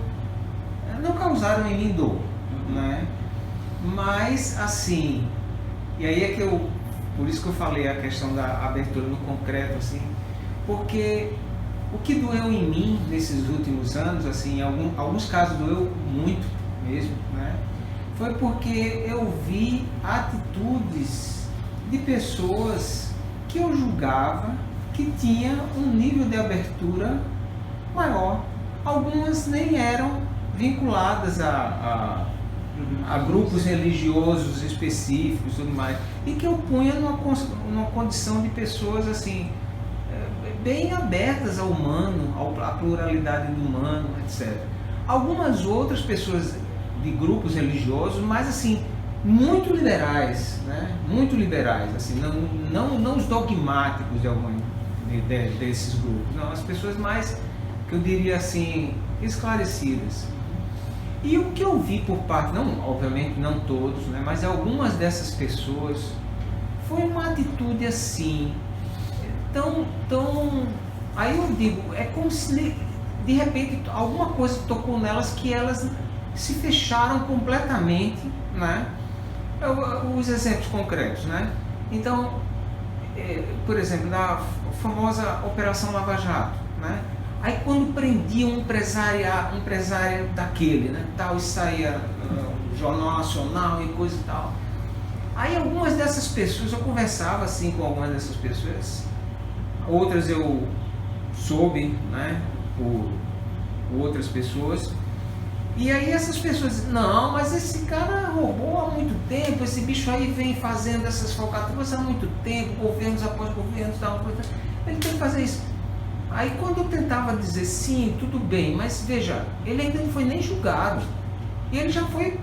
causaram em mim dor, né? Mas assim, e aí é por isso que eu falei a questão da abertura no concreto, assim, porque o que doeu em mim nesses últimos anos, assim, em alguns casos doeu muito mesmo, né? Foi porque eu vi atitudes de pessoas que eu julgava que tinha um nível de abertura maior. Algumas nem eram vinculadas a grupos religiosos específicos e tudo mais, e que eu punha numa condição de pessoas assim, bem abertas ao humano, à pluralidade do humano, etc. Algumas outras pessoas de grupos religiosos, mas assim, muito liberais, né? Muito liberais, assim, não os dogmáticos desses grupos, não, as pessoas mais, que eu diria assim, esclarecidas. E o que eu vi por parte, não, obviamente não todos, né, mas algumas dessas pessoas, foi uma atitude assim, tão, aí eu digo, é como se de repente alguma coisa tocou nelas que elas se fecharam completamente, né? Os exemplos concretos, né? Então, por exemplo, da famosa Operação Lava Jato, né? Aí quando prendiam um empresário daquele, né, tal, e saía Jornal Nacional e coisa e tal. Aí algumas dessas pessoas, eu conversava assim com algumas dessas pessoas, outras eu soube, né, por outras pessoas. E aí essas pessoas, não, mas esse cara roubou há muito tempo, esse bicho aí vem fazendo essas falcatruas há muito tempo, governos após governos, tal, ele tem que fazer isso. Aí quando eu tentava dizer sim, tudo bem, mas veja, ele ainda não foi nem julgado, e ele já foi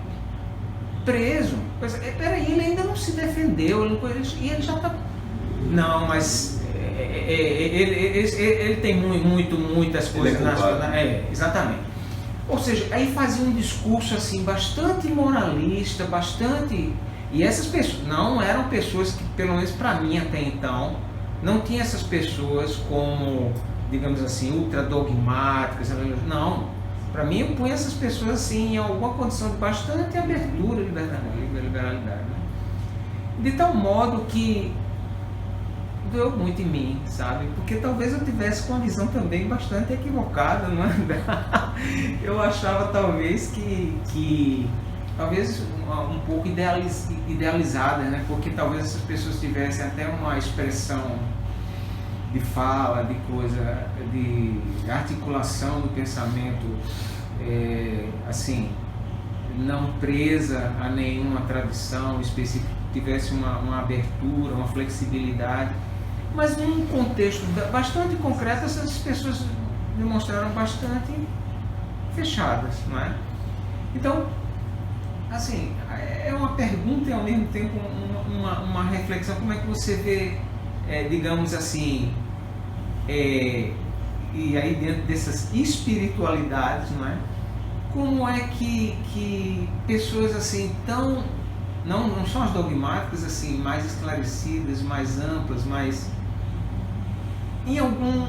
preso. Peraí, ele ainda não se defendeu, e ele já está... Não, mas ele tem muitas coisas exatamente. Ou seja, aí fazia um discurso assim, bastante moralista, bastante... E essas pessoas não eram pessoas que, pelo menos para mim até então, não tinha essas pessoas como, digamos assim, ultra dogmáticas. Não, para mim eu punha essas pessoas assim em alguma condição de bastante abertura, liberalidade, né? De tal modo que doeu muito em mim, sabe? Porque talvez eu tivesse com uma visão também bastante equivocada, não é? Eu achava talvez que talvez um pouco idealizada, né? Porque talvez essas pessoas tivessem até uma expressão de fala, de coisa, de articulação do pensamento, assim, não presa a nenhuma tradição específica, tivesse uma abertura, uma flexibilidade. Mas num contexto bastante concreto, essas pessoas demonstraram bastante fechadas, não é? Então, assim, é uma pergunta e ao mesmo tempo uma reflexão. Como é que você vê, digamos assim, e aí dentro dessas espiritualidades, não é? Como é que pessoas assim tão... Não são as dogmáticas, assim, mais esclarecidas, mais amplas, mais... Em algum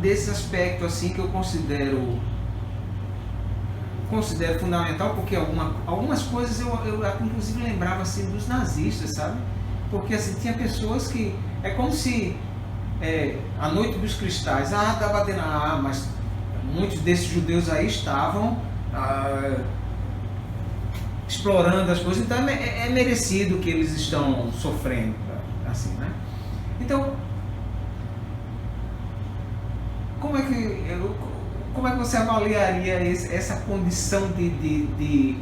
desse aspecto, assim, que eu considero fundamental, porque algumas coisas eu inclusive lembrava, assim, dos nazistas, sabe? Porque, assim, tinha pessoas que... É como se a Noite dos Cristais, está batendo, mas muitos desses judeus aí estavam explorando as coisas, então é merecido que eles estão sofrendo, assim, né? Então, como é que você avaliaria essa condição de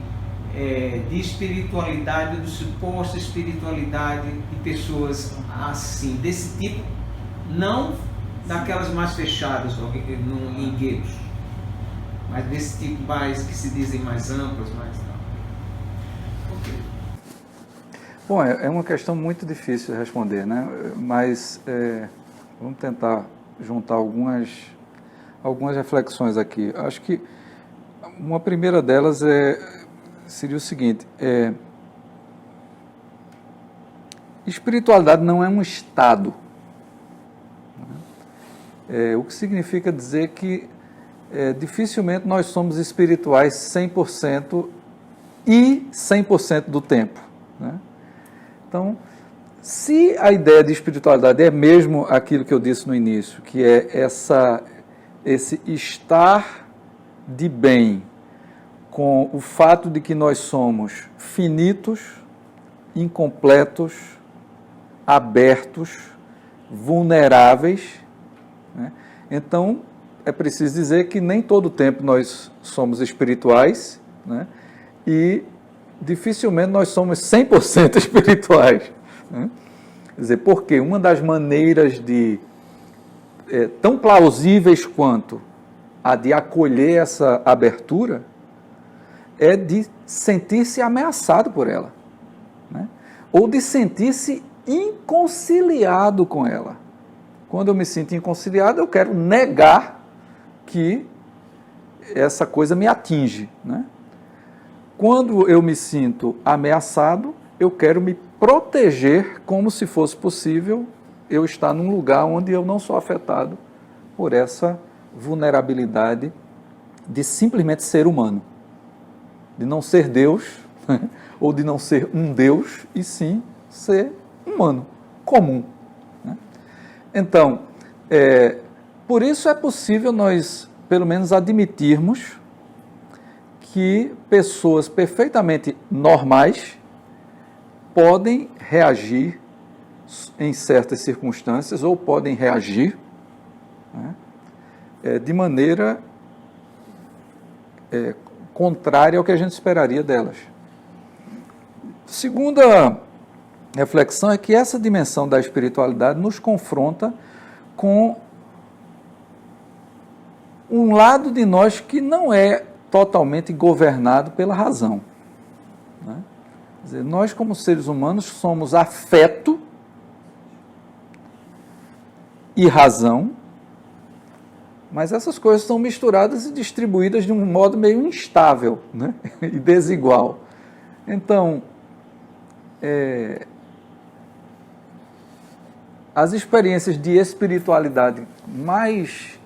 espiritualidade, de suposta espiritualidade de pessoas assim, desse tipo, não daquelas mais fechadas em guetos, mas desse tipo mais que se dizem mais amplas, mais tal? Okay. Bom, é uma questão muito difícil de responder, né? Mas vamos tentar juntar algumas reflexões aqui. Acho que uma primeira delas seria o seguinte: espiritualidade não é um estado, né? O que significa dizer que dificilmente nós somos espirituais 100% e 100% do tempo, né? Então, se a ideia de espiritualidade é mesmo aquilo que eu disse no início, que é esse estar de bem com o fato de que nós somos finitos, incompletos, abertos, vulneráveis, né? Então, é preciso dizer que nem todo o tempo nós somos espirituais, né? E dificilmente nós somos 100% espirituais, né? Quer dizer, porque uma das maneiras tão plausíveis quanto a de acolher essa abertura é de sentir-se ameaçado por ela, né? Ou de sentir-se inconciliado com ela. Quando eu me sinto inconciliado, eu quero negar que essa coisa me atinge, né? Quando eu me sinto ameaçado, eu quero me proteger como se fosse possível eu estar num lugar onde eu não sou afetado por essa vulnerabilidade de simplesmente ser humano, de não ser Deus, ou de não ser um Deus, e sim ser humano, comum, né? Então, por isso é possível nós, pelo menos, admitirmos que pessoas perfeitamente normais podem reagir em certas circunstâncias, ou podem reagir, né, de maneira contrária ao que a gente esperaria delas. Segunda reflexão é que essa dimensão da espiritualidade nos confronta com um lado de nós que não é totalmente governado pela razão, né? Quer dizer, nós, como seres humanos, somos afeto e razão, mas essas coisas são misturadas e distribuídas de um modo meio instável, né? E desigual. Então, as experiências de espiritualidade mais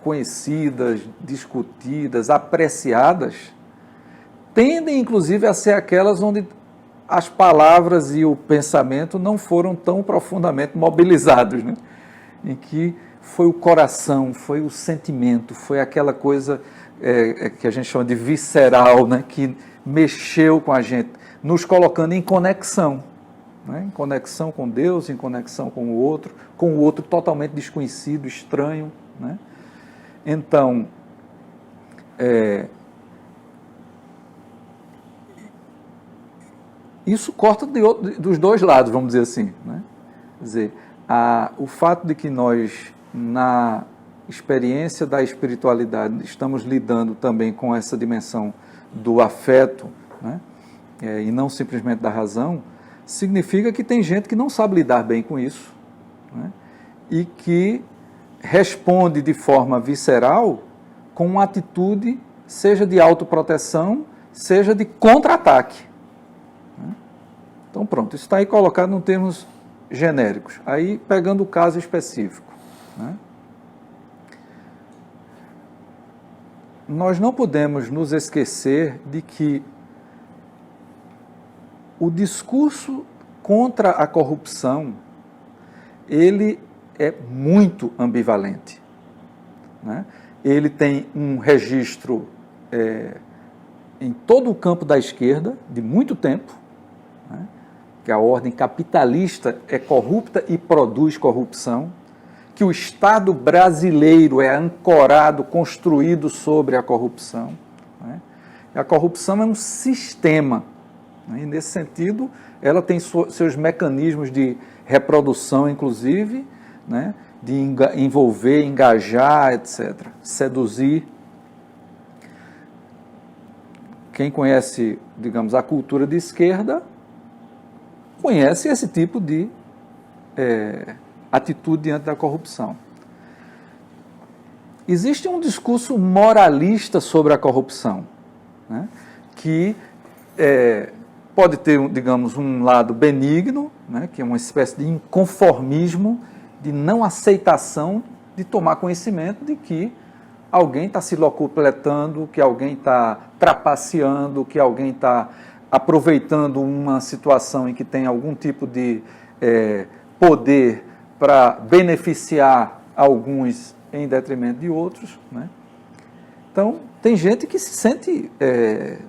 conhecidas, discutidas, apreciadas, tendem inclusive a ser aquelas onde as palavras e o pensamento não foram tão profundamente mobilizados, né? Em que foi o coração, foi o sentimento, foi aquela coisa que a gente chama de visceral, né? Que mexeu com a gente, nos colocando em conexão, né? Em conexão com Deus, em conexão com o outro totalmente desconhecido, estranho, né? Então, isso corta dos dois lados, vamos dizer assim, né? Quer dizer, o fato de que nós, na experiência da espiritualidade, estamos lidando também com essa dimensão do afeto, né? E não simplesmente da razão, significa que tem gente que não sabe lidar bem com isso, né? E que responde de forma visceral com uma atitude, seja de autoproteção, seja de contra-ataque. Então pronto, isso está aí colocado em termos genéricos. Aí pegando o caso específico, né? Nós não podemos nos esquecer de que o discurso contra a corrupção, ele é muito ambivalente, né? Ele tem um registro em todo o campo da esquerda, de muito tempo, né? Que a ordem capitalista é corrupta e produz corrupção, que o Estado brasileiro é ancorado, construído sobre a corrupção, né? A corrupção é um sistema, né? E nesse sentido, ela tem seus mecanismos de reprodução, inclusive, né? De envolver, engajar, etc., seduzir. Quem conhece, digamos, a cultura de esquerda, conhece esse tipo de atitude diante da corrupção. Existe um discurso moralista sobre a corrupção, né, que pode ter, digamos, um lado benigno, né, que é uma espécie de inconformismo, de não aceitação, de tomar conhecimento de que alguém está se locupletando, que alguém está trapaceando, que alguém está aproveitando uma situação em que tem algum tipo de poder para beneficiar alguns em detrimento de outros, né? Então, tem gente que se sente,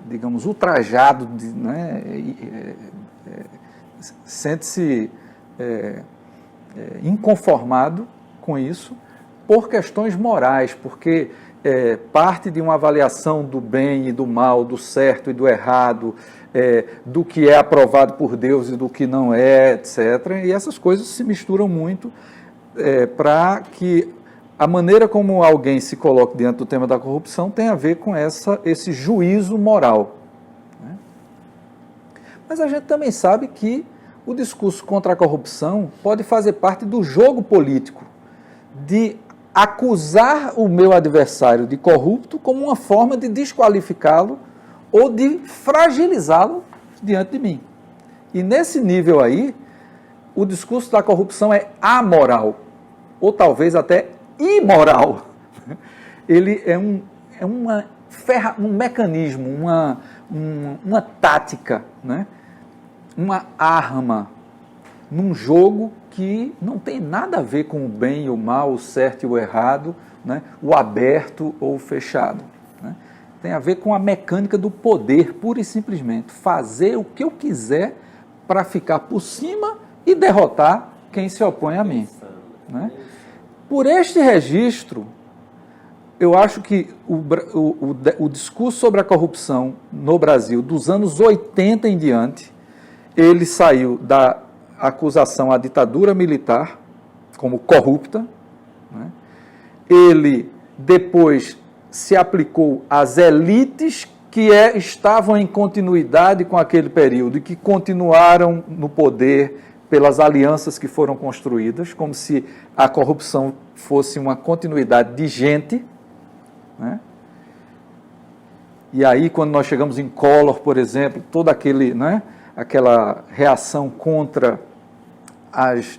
digamos, ultrajado, né? Sente-se inconformado com isso por questões morais, porque parte de uma avaliação do bem e do mal, do certo e do errado, do que é aprovado por Deus e do que não é, etc. E essas coisas se misturam muito para que a maneira como alguém se coloca diante do tema da corrupção tem a ver com esse juízo moral, né? Mas a gente também sabe que o discurso contra a corrupção pode fazer parte do jogo político, de acusar o meu adversário de corrupto como uma forma de desqualificá-lo ou de fragilizá-lo diante de mim. E nesse nível aí, o discurso da corrupção é amoral, ou talvez até imoral. Ele é um mecanismo, uma tática, né? Uma arma num jogo que não tem nada a ver com o bem e o mal, o certo e o errado, né? O aberto ou o fechado, né? Tem a ver com a mecânica do poder, pura e simplesmente. Fazer o que eu quiser para ficar por cima e derrotar quem se opõe a mim, né? Por este registro, eu acho que o discurso sobre a corrupção no Brasil, dos anos 80 em diante, ele saiu da acusação à ditadura militar como corrupta, né? Ele depois se aplicou às elites que estavam em continuidade com aquele período e que continuaram no poder pelas alianças que foram construídas, como se a corrupção fosse uma continuidade de gente, né? E aí, quando nós chegamos em Collor, por exemplo, todo aquele, né, aquela reação contra as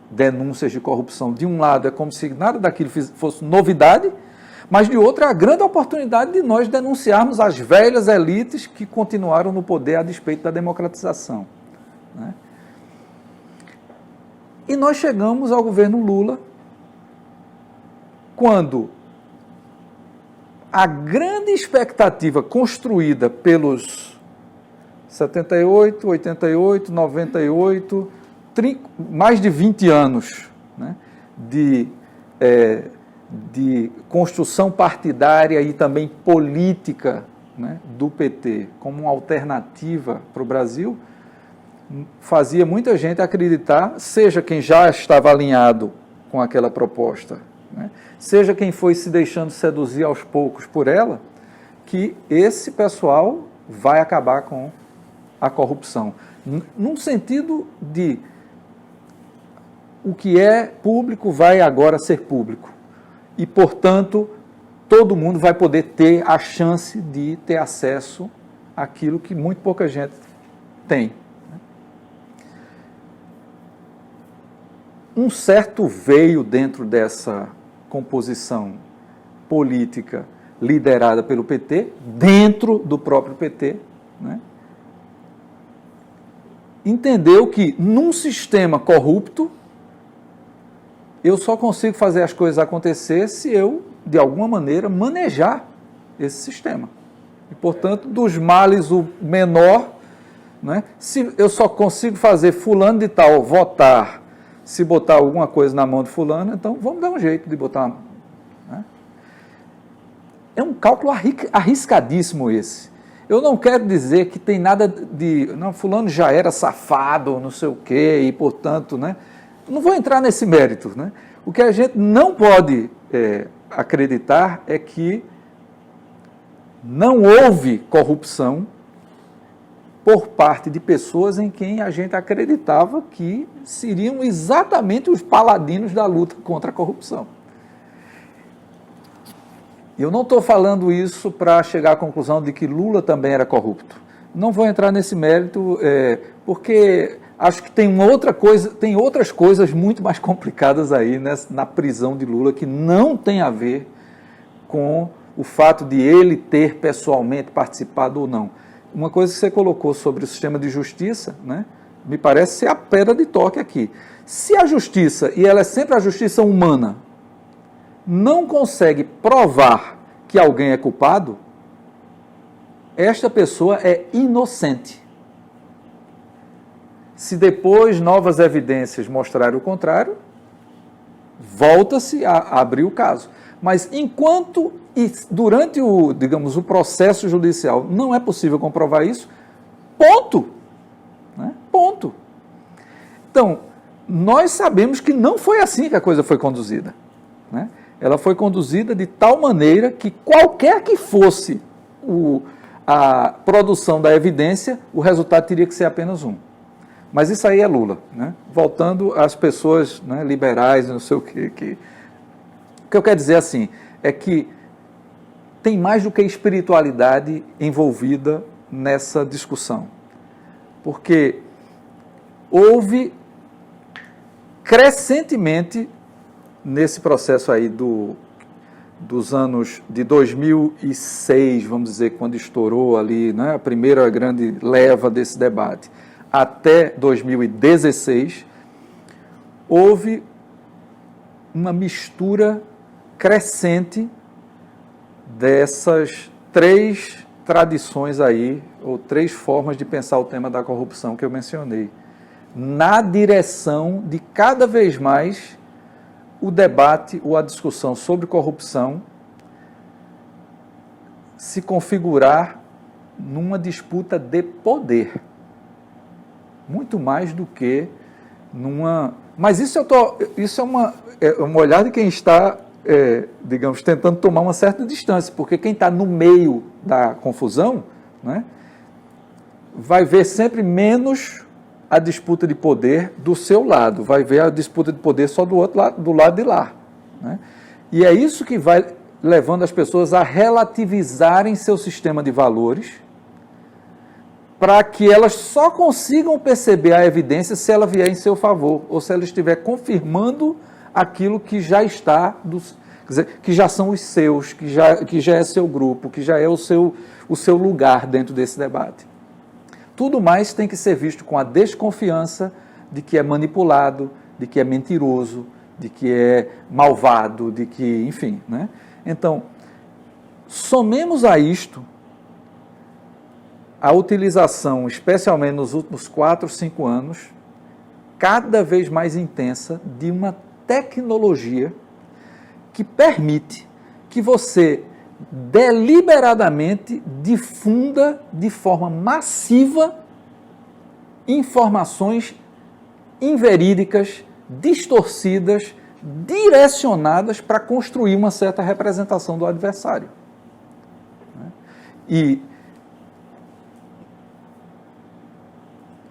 denúncias de corrupção, de um lado é como se nada daquilo fosse novidade, mas de outro é a grande oportunidade de nós denunciarmos as velhas elites que continuaram no poder a despeito da democratização, né? E nós chegamos ao governo Lula quando a grande expectativa construída pelos 78, 88, 98, mais de 20 anos, né, de construção partidária e também política, né, do PT como uma alternativa para o Brasil, fazia muita gente acreditar, seja quem já estava alinhado com aquela proposta, né, seja quem foi se deixando seduzir aos poucos por ela, que esse pessoal vai acabar com a corrupção. Num sentido de o que é público vai agora ser público. E, portanto, todo mundo vai poder ter a chance de ter acesso àquilo que muito pouca gente tem. Um certo veio dentro dessa composição política liderada pelo PT, dentro do próprio PT, né, entendeu que num sistema corrupto eu só consigo fazer as coisas acontecer se eu, de alguma maneira, manejar esse sistema. E, portanto, dos males o menor, né? Se eu só consigo fazer fulano de tal votar, se botar alguma coisa na mão de fulano, então vamos dar um jeito de botar. Né? É um cálculo arriscadíssimo esse. Eu não quero dizer que tem nada de... Não, fulano já era safado, não sei o quê, e, portanto, né? Não vou entrar nesse mérito. Né? O que a gente não pode acreditar é que não houve corrupção por parte de pessoas em quem a gente acreditava que seriam exatamente os paladinos da luta contra a corrupção. Eu não estou falando isso para chegar à conclusão de que Lula também era corrupto. Não vou entrar nesse mérito, porque acho que tem outras coisas muito mais complicadas aí na prisão de Lula, que não tem a ver com o fato de ele ter pessoalmente participado ou não. Uma coisa que você colocou sobre o sistema de justiça, né, me parece ser a pedra de toque aqui. Se a justiça, e ela é sempre a justiça humana, não consegue provar que alguém é culpado, esta pessoa é inocente. Se depois novas evidências mostrarem o contrário, volta-se a abrir o caso. Mas enquanto e durante o processo judicial não é possível comprovar isso, ponto. Né? Ponto. Então, nós sabemos que não foi assim que a coisa foi conduzida. Né? Ela foi conduzida de tal maneira que qualquer que fosse a produção da evidência, o resultado teria que ser apenas um. Mas isso aí é Lula. Né? Voltando às pessoas, né, liberais, não sei o quê. O que eu quero dizer assim, é que tem mais do que espiritualidade envolvida nessa discussão. Porque houve crescentemente, nesse processo aí dos anos de 2006, vamos dizer, quando estourou ali, né, a primeira grande leva desse debate, até 2016, houve uma mistura crescente dessas três tradições aí, ou três formas de pensar o tema da corrupção que eu mencionei, na direção de cada vez mais o debate ou a discussão sobre corrupção se configurar numa disputa de poder, muito mais do que numa... Mas isso é uma olhar de quem está, tentando tomar uma certa distância, porque quem está no meio da confusão, né, vai ver sempre menos a disputa de poder do seu lado, vai ver a disputa de poder só do outro lado, do lado de lá. Né? E é isso que vai levando as pessoas a relativizarem seu sistema de valores, para que elas só consigam perceber a evidência se ela vier em seu favor, ou se ela estiver confirmando aquilo que já está, quer dizer, que já são os seus, que já é seu grupo, que já é o seu lugar dentro desse debate. Tudo mais tem que ser visto com a desconfiança de que é manipulado, de que é mentiroso, de que é malvado, de que, enfim, né? Então, somemos a isto a utilização, especialmente nos últimos 4, 5 anos, cada vez mais intensa de uma tecnologia que permite que você deliberadamente difunda de forma massiva informações inverídicas, distorcidas, direcionadas para construir uma certa representação do adversário. E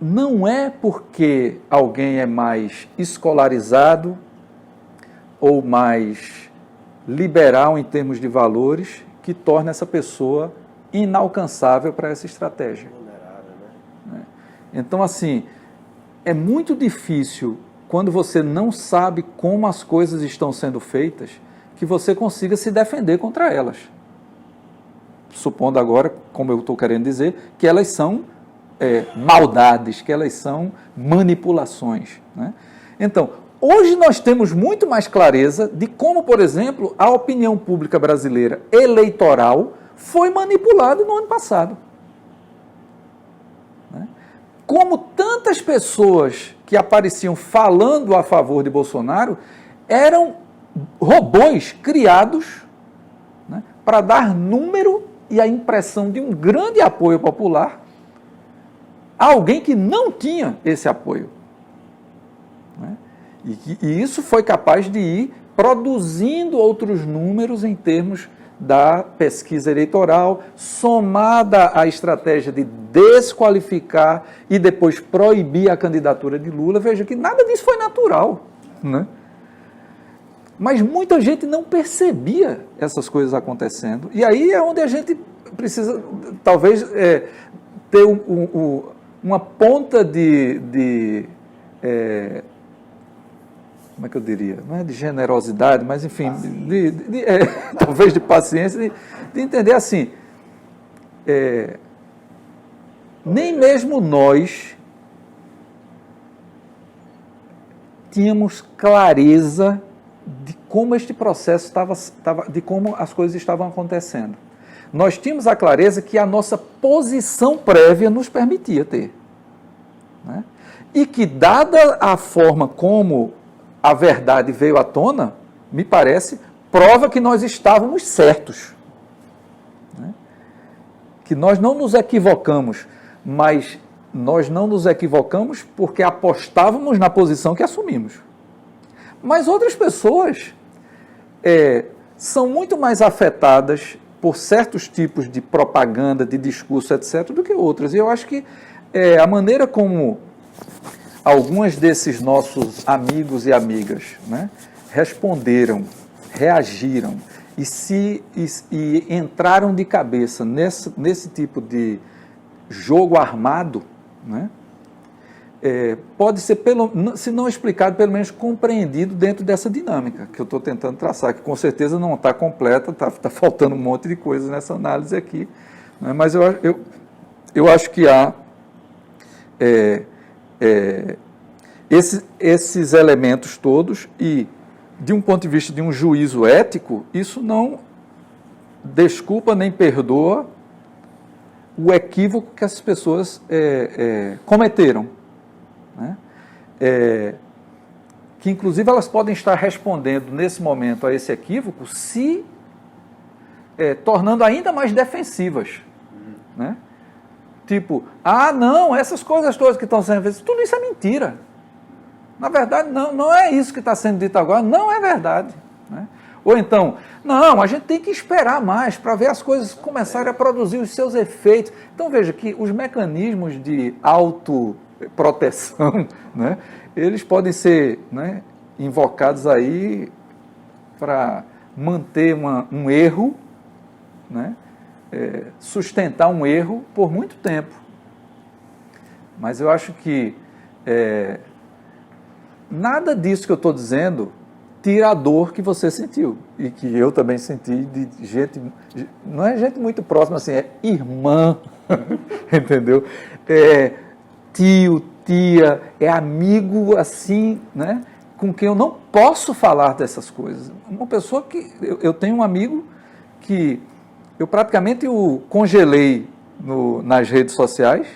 não é porque alguém é mais escolarizado ou mais liberal em termos de valores que torna essa pessoa inalcançável para essa estratégia. Né? Então, assim, é muito difícil, quando você não sabe como as coisas estão sendo feitas, que você consiga se defender contra elas. Supondo agora, como eu estou querendo dizer, que elas são maldades, que elas são manipulações. Né? Então, hoje nós temos muito mais clareza de como, por exemplo, a opinião pública brasileira eleitoral foi manipulada no ano passado. Como tantas pessoas que apareciam falando a favor de Bolsonaro eram robôs criados, né, para dar número e a impressão de um grande apoio popular a alguém que não tinha esse apoio. Né? E isso foi capaz de ir produzindo outros números em termos da pesquisa eleitoral, somada à estratégia de desqualificar e depois proibir a candidatura de Lula. Veja que nada disso foi natural, né? Mas muita gente não percebia essas coisas acontecendo. E aí é onde a gente precisa, talvez, ter uma ponta como é que eu diria? Não é de generosidade, mas enfim, talvez de paciência, de entender assim, nem mesmo nós tínhamos clareza de como este processo de como as coisas estavam acontecendo. Nós tínhamos a clareza que a nossa posição prévia nos permitia ter. Né? E que, dada a forma como a verdade veio à tona, me parece, prova que nós estávamos certos. Né? Que nós não nos equivocamos, mas nós não nos equivocamos porque apostávamos na posição que assumimos. Mas outras pessoas são muito mais afetadas por certos tipos de propaganda, de discurso, etc., do que outras. E eu acho que a maneira como alguns desses nossos amigos e amigas, né, responderam, reagiram e entraram de cabeça nesse tipo de jogo armado, né, pode ser, se não explicado, pelo menos compreendido dentro dessa dinâmica que eu estou tentando traçar, que com certeza não está completa, está faltando um monte de coisas nessa análise aqui, né, mas eu acho que há esses elementos todos e, de um ponto de vista de um juízo ético, isso não desculpa nem perdoa o equívoco que essas pessoas cometeram. Né? Que, inclusive, elas podem estar respondendo, nesse momento, a esse equívoco, se tornando ainda mais defensivas. Né? Tipo, não, essas coisas todas que estão sendo feitas, tudo isso é mentira. Na verdade, não é isso que está sendo dito agora, não é verdade. Né? Ou então, não, a gente tem que esperar mais para ver as coisas começarem a produzir os seus efeitos. Então, veja que os mecanismos de autoproteção, né, eles podem ser, né, invocados aí para manter um erro, né, sustentar um erro por muito tempo. Mas eu acho que nada disso que eu estou dizendo tira a dor que você sentiu e que eu também senti de gente, não é gente muito próxima assim, é irmã, entendeu? Tio, tia, amigo assim, né? Com quem eu não posso falar dessas coisas. Uma pessoa que, eu tenho um amigo que eu praticamente o congelei nas redes sociais,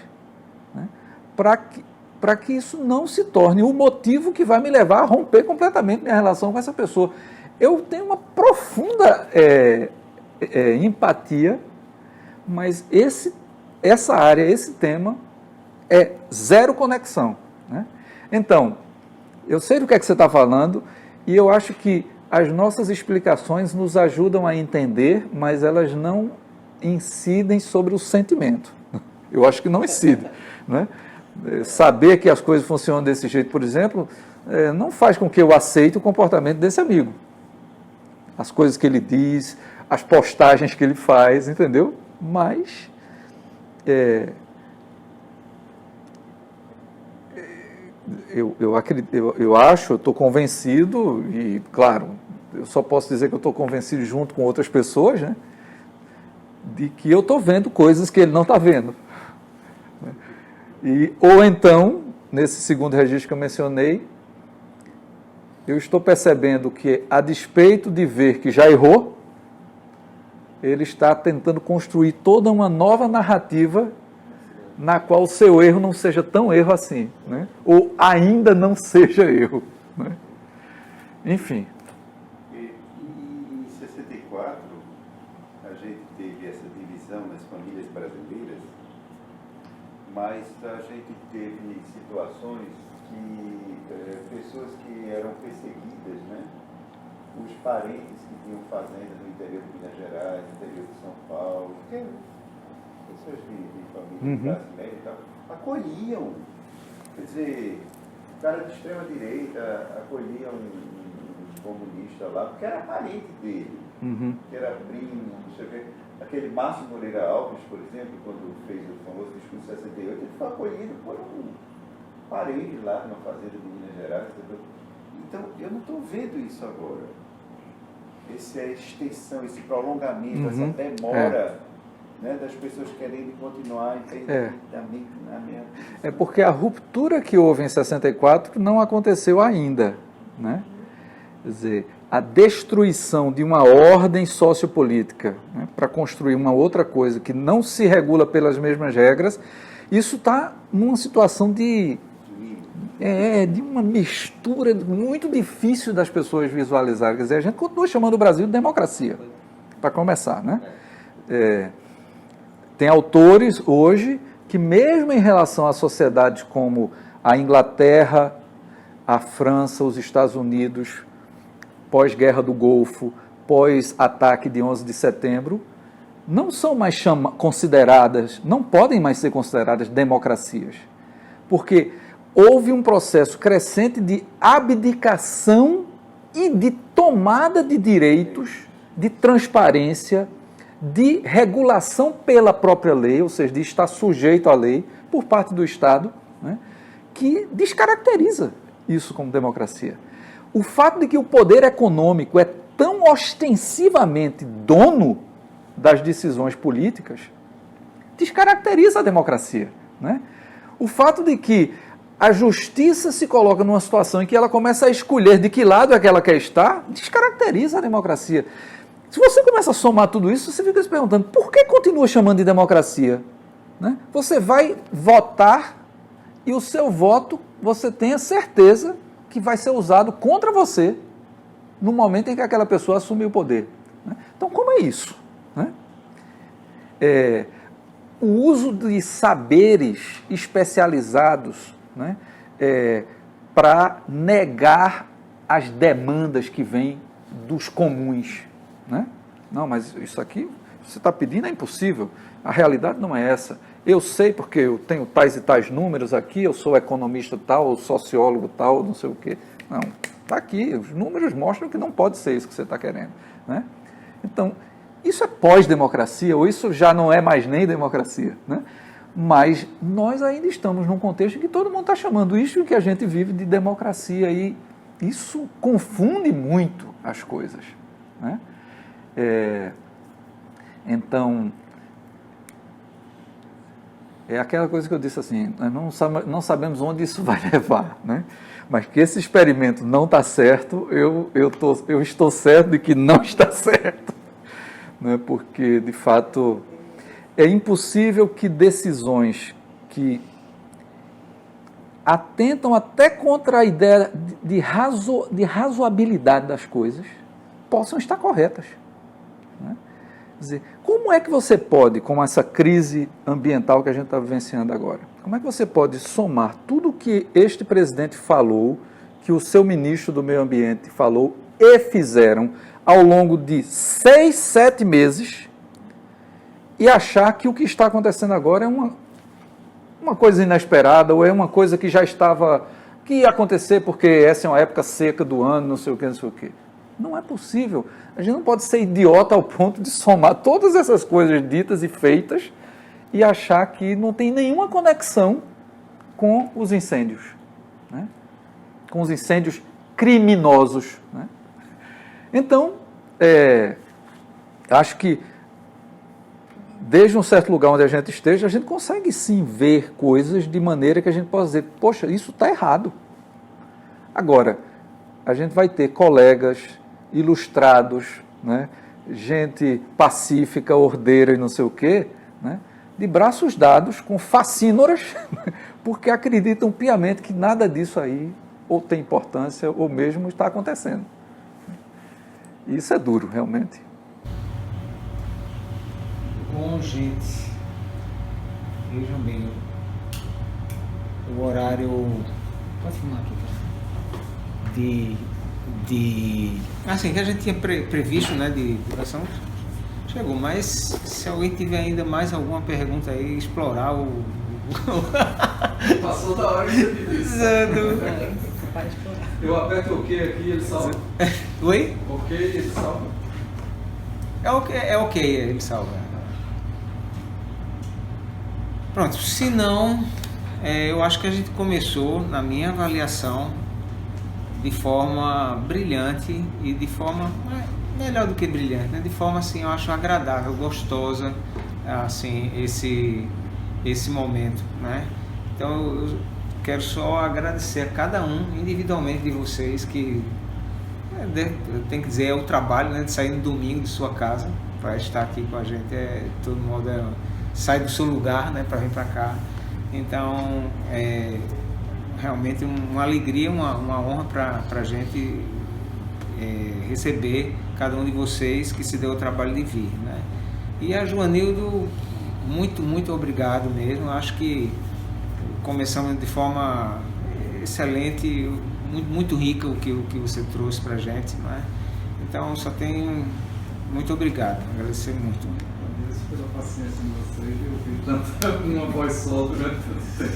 né, para que isso não se torne o motivo que vai me levar a romper completamente minha relação com essa pessoa. Eu tenho uma profunda empatia, mas essa área, esse tema, é zero conexão. Né? Então, eu sei do que é que você está falando e eu acho que as nossas explicações nos ajudam a entender, mas elas não incidem sobre o sentimento. Eu acho que não incidem. Né? Saber que as coisas funcionam desse jeito, por exemplo, não faz com que eu aceite o comportamento desse amigo. As coisas que ele diz, as postagens que ele faz, entendeu? Mas eu acho, eu estou convencido, e claro, eu só posso dizer que eu estou convencido junto com outras pessoas, né, de que eu estou vendo coisas que ele não está vendo. Ou então, nesse segundo registro que eu mencionei, eu estou percebendo que, a despeito de ver que já errou, ele está tentando construir toda uma nova narrativa na qual o seu erro não seja tão erro assim, né? Ou ainda não seja erro, né? Enfim. Em 64, a gente teve essa divisão nas famílias brasileiras, mas a gente teve situações que pessoas que eram perseguidas, né? Os parentes que tinham fazenda no interior de Minas Gerais, no interior de São Paulo, pessoas de família classe média e tal, acolhiam. Quer dizer, cara de extrema direita acolhiam um comunista lá, porque era parente dele, que era primo, não sei o quê. Aquele Márcio Moreira Alves, por exemplo, quando fez o famoso discurso 68, ele foi acolhido por um parente lá numa fazenda de Minas Gerais. Entendeu? Então, eu não estou vendo isso agora. Essa extensão, esse prolongamento, essa demora, né, das pessoas querendo continuar intensamente na minha posição. É porque a ruptura que houve em 64 não aconteceu ainda, né? Quer dizer, a destruição de uma ordem sociopolítica, né, para construir uma outra coisa que não se regula pelas mesmas regras, isso está numa situação de uma mistura muito difícil das pessoas visualizarem. Quer dizer, a gente continua chamando o Brasil de democracia, para começar, né? Tem autores hoje que, mesmo em relação a sociedades como a Inglaterra, a França, os Estados Unidos, pós-guerra do Golfo, pós-ataque de 11 de setembro, não são mais consideradas, não podem mais ser consideradas democracias, porque houve um processo crescente de abdicação e de tomada de direitos, de transparência, de regulação pela própria lei, ou seja, de estar sujeito à lei por parte do Estado, né, que descaracteriza isso como democracia. O fato de que o poder econômico é tão ostensivamente dono das decisões políticas descaracteriza a democracia, né? O fato de que a justiça se coloca numa situação em que ela começa a escolher de que lado é que ela quer estar, descaracteriza a democracia. Se você começa a somar tudo isso, você fica se perguntando, por que continua chamando de democracia? Né? Você vai votar e o seu voto, você tem a certeza que vai ser usado contra você no momento em que aquela pessoa assumir o poder. Né? Então, como é isso? Né? O uso de saberes especializados, né, para negar as demandas que vêm dos comuns. Né? Não, mas isso aqui você está pedindo é impossível. A realidade não é essa. Eu sei porque eu tenho tais e tais números aqui, eu sou economista tal, sociólogo tal, não sei o quê. Não, está aqui, os números mostram que não pode ser isso que você está querendo. Né? Então, isso é pós-democracia, ou isso já não é mais nem democracia. Né? Mas nós ainda estamos num contexto em que todo mundo está chamando isso que a gente vive de democracia, e isso confunde muito as coisas. Né? Então, é aquela coisa que eu disse assim, nós não sabemos onde isso vai levar, né? Mas que esse experimento não está certo, eu estou certo de que não está certo, né? Porque, de fato, é impossível que decisões que atentam até contra a ideia de razoabilidade das coisas possam estar corretas. Né? Quer dizer, como é que você pode, com essa crise ambiental que a gente está vivenciando agora, como é que você pode somar tudo o que este presidente falou, que o seu ministro do Meio Ambiente falou e fizeram ao longo de 6, 7 meses e achar que o que está acontecendo agora é uma coisa inesperada, ou é uma coisa que já estava, que ia acontecer porque essa é uma época seca do ano, não sei o que, não sei o que. Não é possível. A gente não pode ser idiota ao ponto de somar todas essas coisas ditas e feitas e achar que não tem nenhuma conexão com os incêndios, né? Com os incêndios criminosos. Né? Então, acho que desde um certo lugar onde a gente esteja, a gente consegue sim ver coisas de maneira que a gente possa dizer, poxa, isso está errado. Agora, a gente vai ter colegas ilustrados, né? Gente pacífica, ordeira e não sei o quê, né? De braços dados com facínoras, porque acreditam piamente que nada disso aí ou tem importância ou mesmo está acontecendo. E isso é duro, realmente. Bom, gente, vejam bem, o horário, pode filmar aqui, assim, que a gente tinha previsto, né, de duração, chegou, mas se alguém tiver ainda mais alguma pergunta aí, explorar o... Passou da hora de ser Eu aperto o OK aqui e ele salva. Oi? OK e ele salva. É ok, ele salva. Pronto, se não, eu acho que a gente começou, na minha avaliação, de forma brilhante e de forma, melhor do que brilhante, né? De forma assim, eu acho agradável, gostosa, assim, esse momento, né? Então eu quero só agradecer a cada um individualmente de vocês que, eu tenho que dizer, é o trabalho, né, de sair no domingo de sua casa para estar aqui com a gente, de todo modo, sai do seu lugar, né, para vir para cá. Então, realmente uma alegria, uma honra para a gente receber cada um de vocês que se deu o trabalho de vir, né? E a Joanildo, muito, muito obrigado mesmo. Acho que começamos de forma excelente, muito, muito rica o que você trouxe para a gente, né? Então, só tenho muito obrigado, agradecer muito. Agradeço pela paciência de vocês, eu vi tanta uma voz só durante tanto tempo.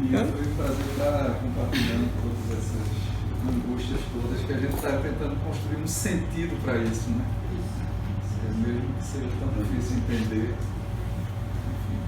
E foi um prazer estar compartilhando todas essas angústias todas, que a gente está tentando construir um sentido para isso, né? Mesmo que seja tão difícil entender. Enfim.